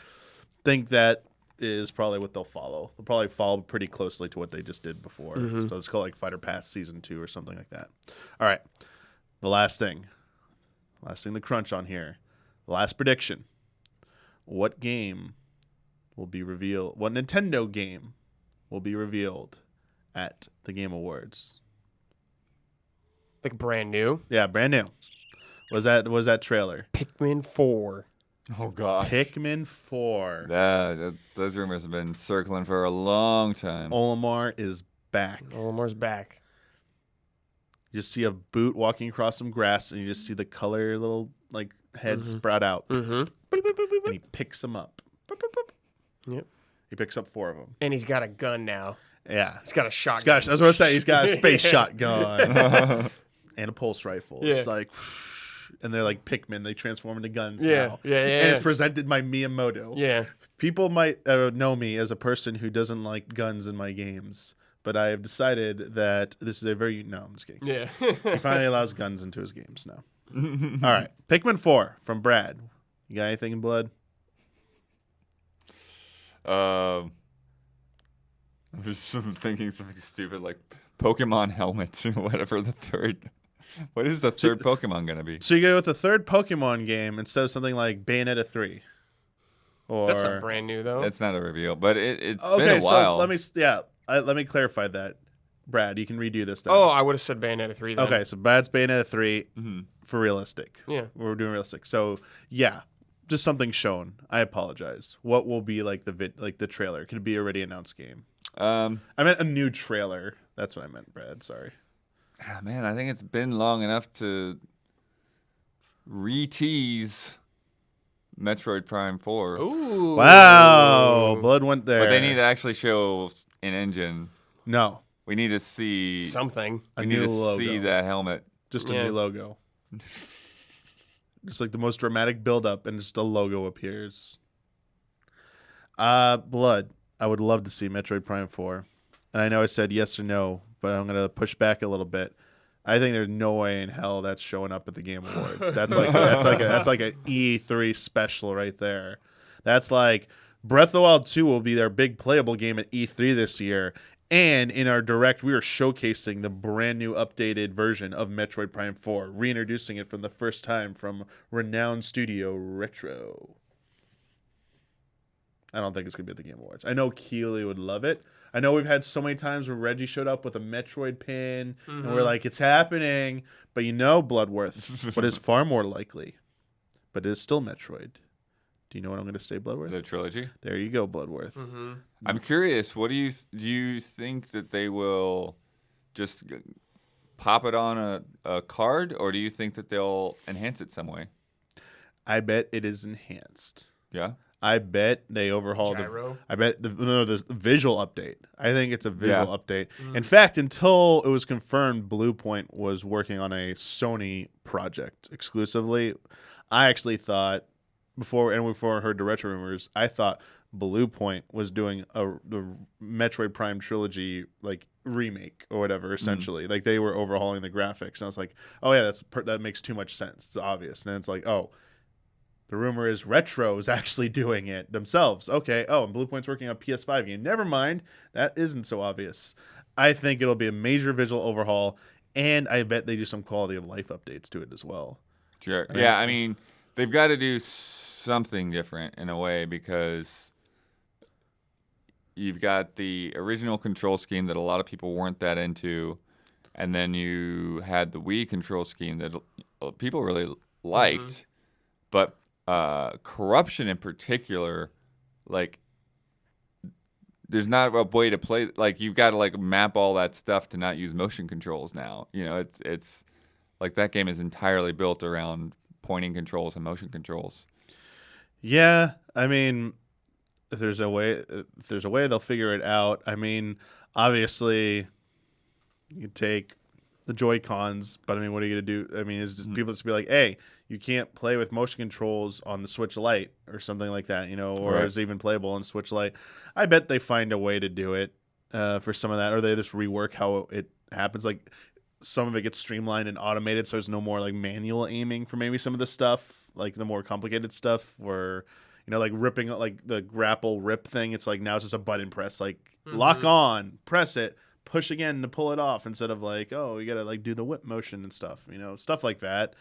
think that is probably what they'll follow. They'll probably follow pretty closely to what they just did before. So it's called like Fighter Pass Season 2 or something like that. All right. The last thing to crunch on here. The last prediction. What game will be revealed? What Nintendo game will be revealed at the Game Awards? Like brand new? Yeah, brand new. Was that trailer? Pikmin 4. Oh god, Pikmin 4. Those rumors have been circling for a long time. Olimar is back. Olimar's back. You just see a boot walking across some grass, and you just see the color little like head sprout out, and he picks them up. Yep. He picks up 4 of them. And he's got a gun now. Yeah, He's got a shotgun. Gosh, I was going to say he's got a space shotgun and a pulse rifle. Yeah. It's like, and they're like Pikmin. They transform into guns Yeah, now. yeah. And it's presented by Miyamoto. Yeah. People might know me as a person who doesn't like guns in my games, but I have decided that this is a very... No, I'm just kidding. Yeah. He finally allows guns into his games now. All right. Pikmin 4 from Brad. You got anything in blood? I'm just thinking something stupid like Pokemon helmets or whatever the third. What is the third Pokemon going to be? So you go with the third Pokemon game instead of something like Bayonetta 3. Or... That's not brand new, though. It's not a reveal, but it's okay, been a while. So let me clarify that. Brad, you can redo this down. Oh, I would have said Bayonetta 3 then. Okay, so Brad's Bayonetta 3 for realistic. Yeah. We're doing realistic. So, yeah, just something shown. I apologize. What will be like the trailer? Could it be a already announced game? I meant a new trailer. That's what I meant, Brad. Sorry. Man, I think it's been long enough to re-tease Metroid Prime 4. Ooh. Wow. Blood went there. But they need to actually show an engine. No. We need to see something. We need to see that helmet. Just a new logo. Just like the most dramatic build-up, and just a logo appears. Blood. I would love to see Metroid Prime 4. And I know I said yes or no, but I'm going to push back a little bit. I think there's no way in hell that's showing up at the Game Awards. That's like an E3 special right there. That's like Breath of the Wild 2 will be their big playable game at E3 this year. And in our direct, we are showcasing the brand new updated version of Metroid Prime 4, reintroducing it from the first time from renowned studio Retro. I don't think it's going to be at the Game Awards. I know Keely would love it. I know we've had so many times where Reggie showed up with a Metroid pin, and we're like, it's happening. But you know, Bloodworth, what is far more likely, but it is still Metroid. Do you know what I'm going to say, Bloodworth? The trilogy? There you go, Bloodworth. I'm curious, what do you think that they will just pop it on a card, or do you think that they'll enhance it some way? I bet it is enhanced. Yeah. I bet they overhauled Gyro? the visual update. I think it's a visual update. In fact, until it was confirmed Bluepoint was working on a Sony project exclusively, I actually thought before I heard the retro rumors, I thought Bluepoint was doing the Metroid Prime trilogy like remake or whatever. Essentially, like they were overhauling the graphics, and I was like, oh yeah, that makes too much sense. It's obvious, and it's like, oh. The rumor is Retro's actually doing it themselves. Okay. Oh, and Bluepoint's working on PS5 game. Never mind. That isn't so obvious. I think it'll be a major visual overhaul, and I bet they do some quality of life updates to it as well. Sure. Right? Yeah, I mean, they've got to do something different in a way because you've got the original control scheme that a lot of people weren't that into, and then you had the Wii control scheme that people really liked, but corruption in particular, like there's not a way to play. Like you've got to like map all that stuff to not use motion controls now. You know, it's like that game is entirely built around pointing controls and motion controls. Yeah, I mean, if there's a way, they'll figure it out. I mean, obviously, you take the Joy-Cons, but I mean, what are you gonna do? I mean, it's just people just be like, hey. You can't play with motion controls on the Switch Lite or something like that, you know, or is even playable on Switch Lite. I bet they find a way to do it for some of that, or they just rework how it happens. Like some of it gets streamlined and automated, so there's no more like manual aiming for maybe some of the stuff, like the more complicated stuff, where you know, like ripping like the grapple rip thing. It's like now it's just a button press, like lock on, press it, push again to pull it off, instead of like, oh, you gotta like do the whip motion and stuff, you know, stuff like that.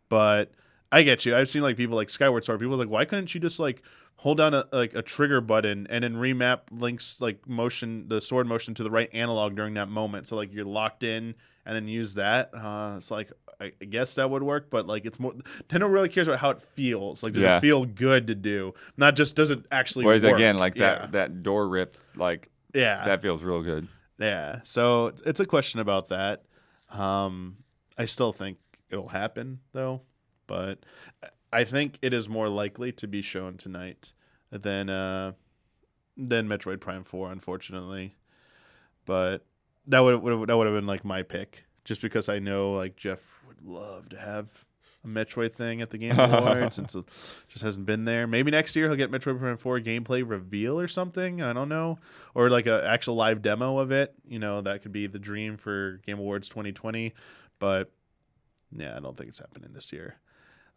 But I get you. I've seen like people like Skyward Sword. People are like, why couldn't you just like hold down a trigger button and then remap Link's like motion, the sword motion to the right analog during that moment, so like you're locked in and then use that. It's like I guess that would work, but like it's more. Nintendo really cares about how it feels. Like does it feel good to do, not just does it actually work. Whereas again, like that door rip, like that feels real good. Yeah. So it's a question about that. I still think it'll happen though, but I think it is more likely to be shown tonight than Metroid Prime 4, unfortunately. But that would have been like my pick, just because I know like Jeff would love to have a Metroid thing at the Game Awards, and so just hasn't been there. Maybe next year he'll get Metroid Prime 4 gameplay reveal or something. I don't know, or like an actual live demo of it. You know, that could be the dream for Game Awards 2020, but. Yeah, I don't think it's happening this year.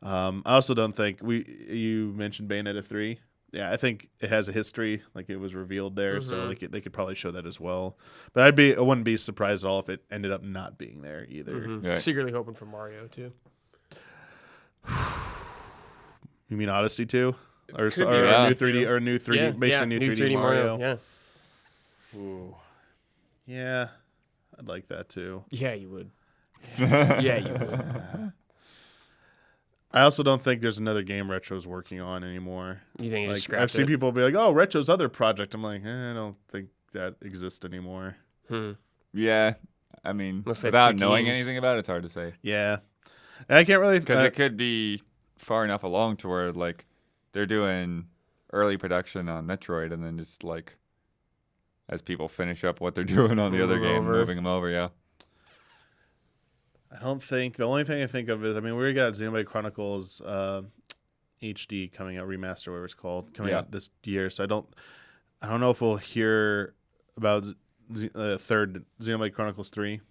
I also don't think you mentioned Bayonetta 3. Yeah, I think it has a history, like it was revealed there, so like they could probably show that as well. But I wouldn't be surprised at all if it ended up not being there either. Right. Secretly hoping for Mario too. You mean Odyssey 2? Or new 3D or new 3D based on new 3D Mario? Yeah. Ooh. Yeah. I'd like that too. Yeah, you would. Yeah, you would. I also don't think there's another game Retro's working on anymore. You think like, I've seen people be like, "Oh, Retro's other project." I'm like, I don't think that exists anymore. Yeah, I mean, without knowing anything about it, it's hard to say. Yeah, and I can't really because it could be far enough along to where like they're doing early production on Metroid, and then just like as people finish up what they're doing on the other game, moving them over. Yeah. I don't think the only thing I think of is we already got Xenoblade Chronicles HD coming out, remaster, whatever it's called, coming out this year. So I don't know if we'll hear about third Xenoblade Chronicles 3.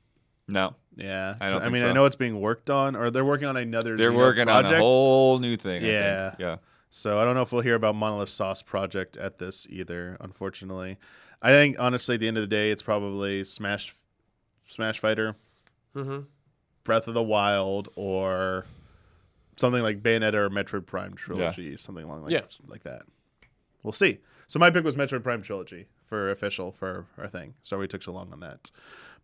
No. Yeah. I mean, so. I know it's being worked on, or they're working on another. They're working project. On a whole new thing. Yeah. I think. Yeah. So I don't know if we'll hear about Monolith Sauce project at this either. Unfortunately, I think honestly, at the end of the day, it's probably Smash Fighter. Breath of the Wild, or something like Bayonetta or Metroid Prime Trilogy, something along like that. We'll see. So my pick was Metroid Prime Trilogy for our thing. Sorry we took so long on that.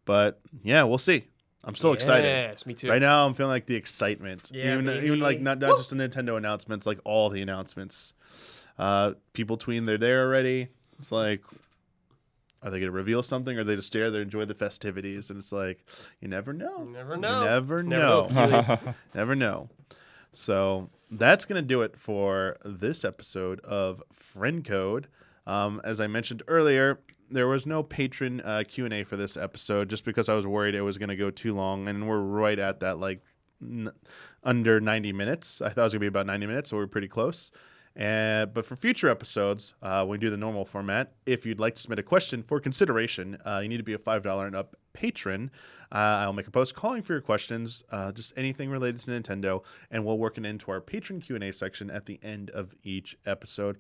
But yeah, we'll see. I'm still excited. Yes, me too. Right now I'm feeling like the excitement. Yeah, even like not just the Nintendo announcements, like all the announcements. People tweeting they're there already. It's like Are they going to reveal something? Or are they just stay there, enjoy the festivities? And it's like, you never know. You never know. You never know. Never know. So that's going to do it for this episode of Friend Code. As I mentioned earlier, there was no patron Q&A for this episode just because I was worried it was going to go too long. And we're right at that, like, under 90 minutes. I thought it was going to be about 90 minutes, so we're pretty close. But for future episodes, we do the normal format. If you'd like to submit a question for consideration, you need to be a $5 and up patron. I'll make a post calling for your questions, just anything related to Nintendo, and we'll work it into our patron Q&A section at the end of each episode.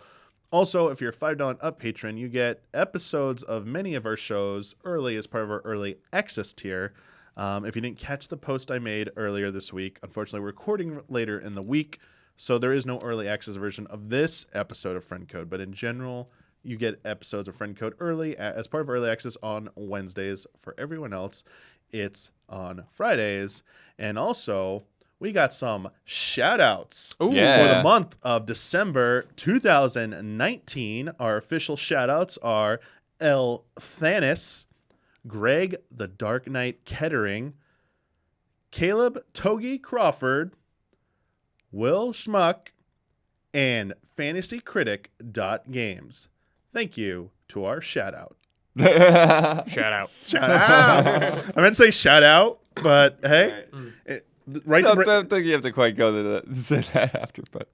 Also, if you're a $5 and up patron, you get episodes of many of our shows early as part of our early access tier. If you didn't catch the post I made earlier this week, unfortunately, we're recording later in the week, so there is no early access version of this episode of Friend Code. But in general, you get episodes of Friend Code early as part of early access on Wednesdays. For everyone else, it's on Fridays. And also, we got some shout-outs for the month of December 2019. Our official shout-outs are El Thanis, Greg the Dark Knight Kettering, Caleb Togi Crawford, Will Schmuck, and FantasyCritic.games. Thank you to our shout-out. Shout out. I meant to say shout-out, but hey. I don't think you have to quite go to say that after, but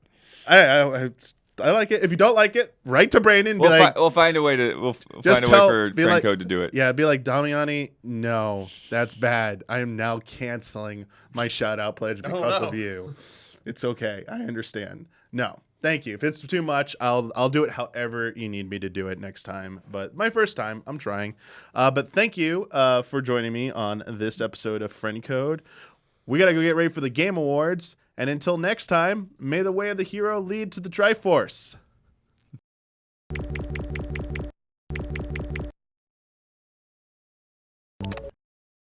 I like it. If you don't like it, write to Brandon. We'll find a way for Friend Code to do it. Yeah, be like, Damiani, no, that's bad. I am now canceling my shout-out pledge because of you. It's okay. I understand. No, thank you. If it's too much, I'll do it however you need me to do it next time. But my first time, I'm trying. But thank you for joining me on this episode of Friend Code. We got to go get ready for the Game Awards. And until next time, may the way of the hero lead to the Triforce.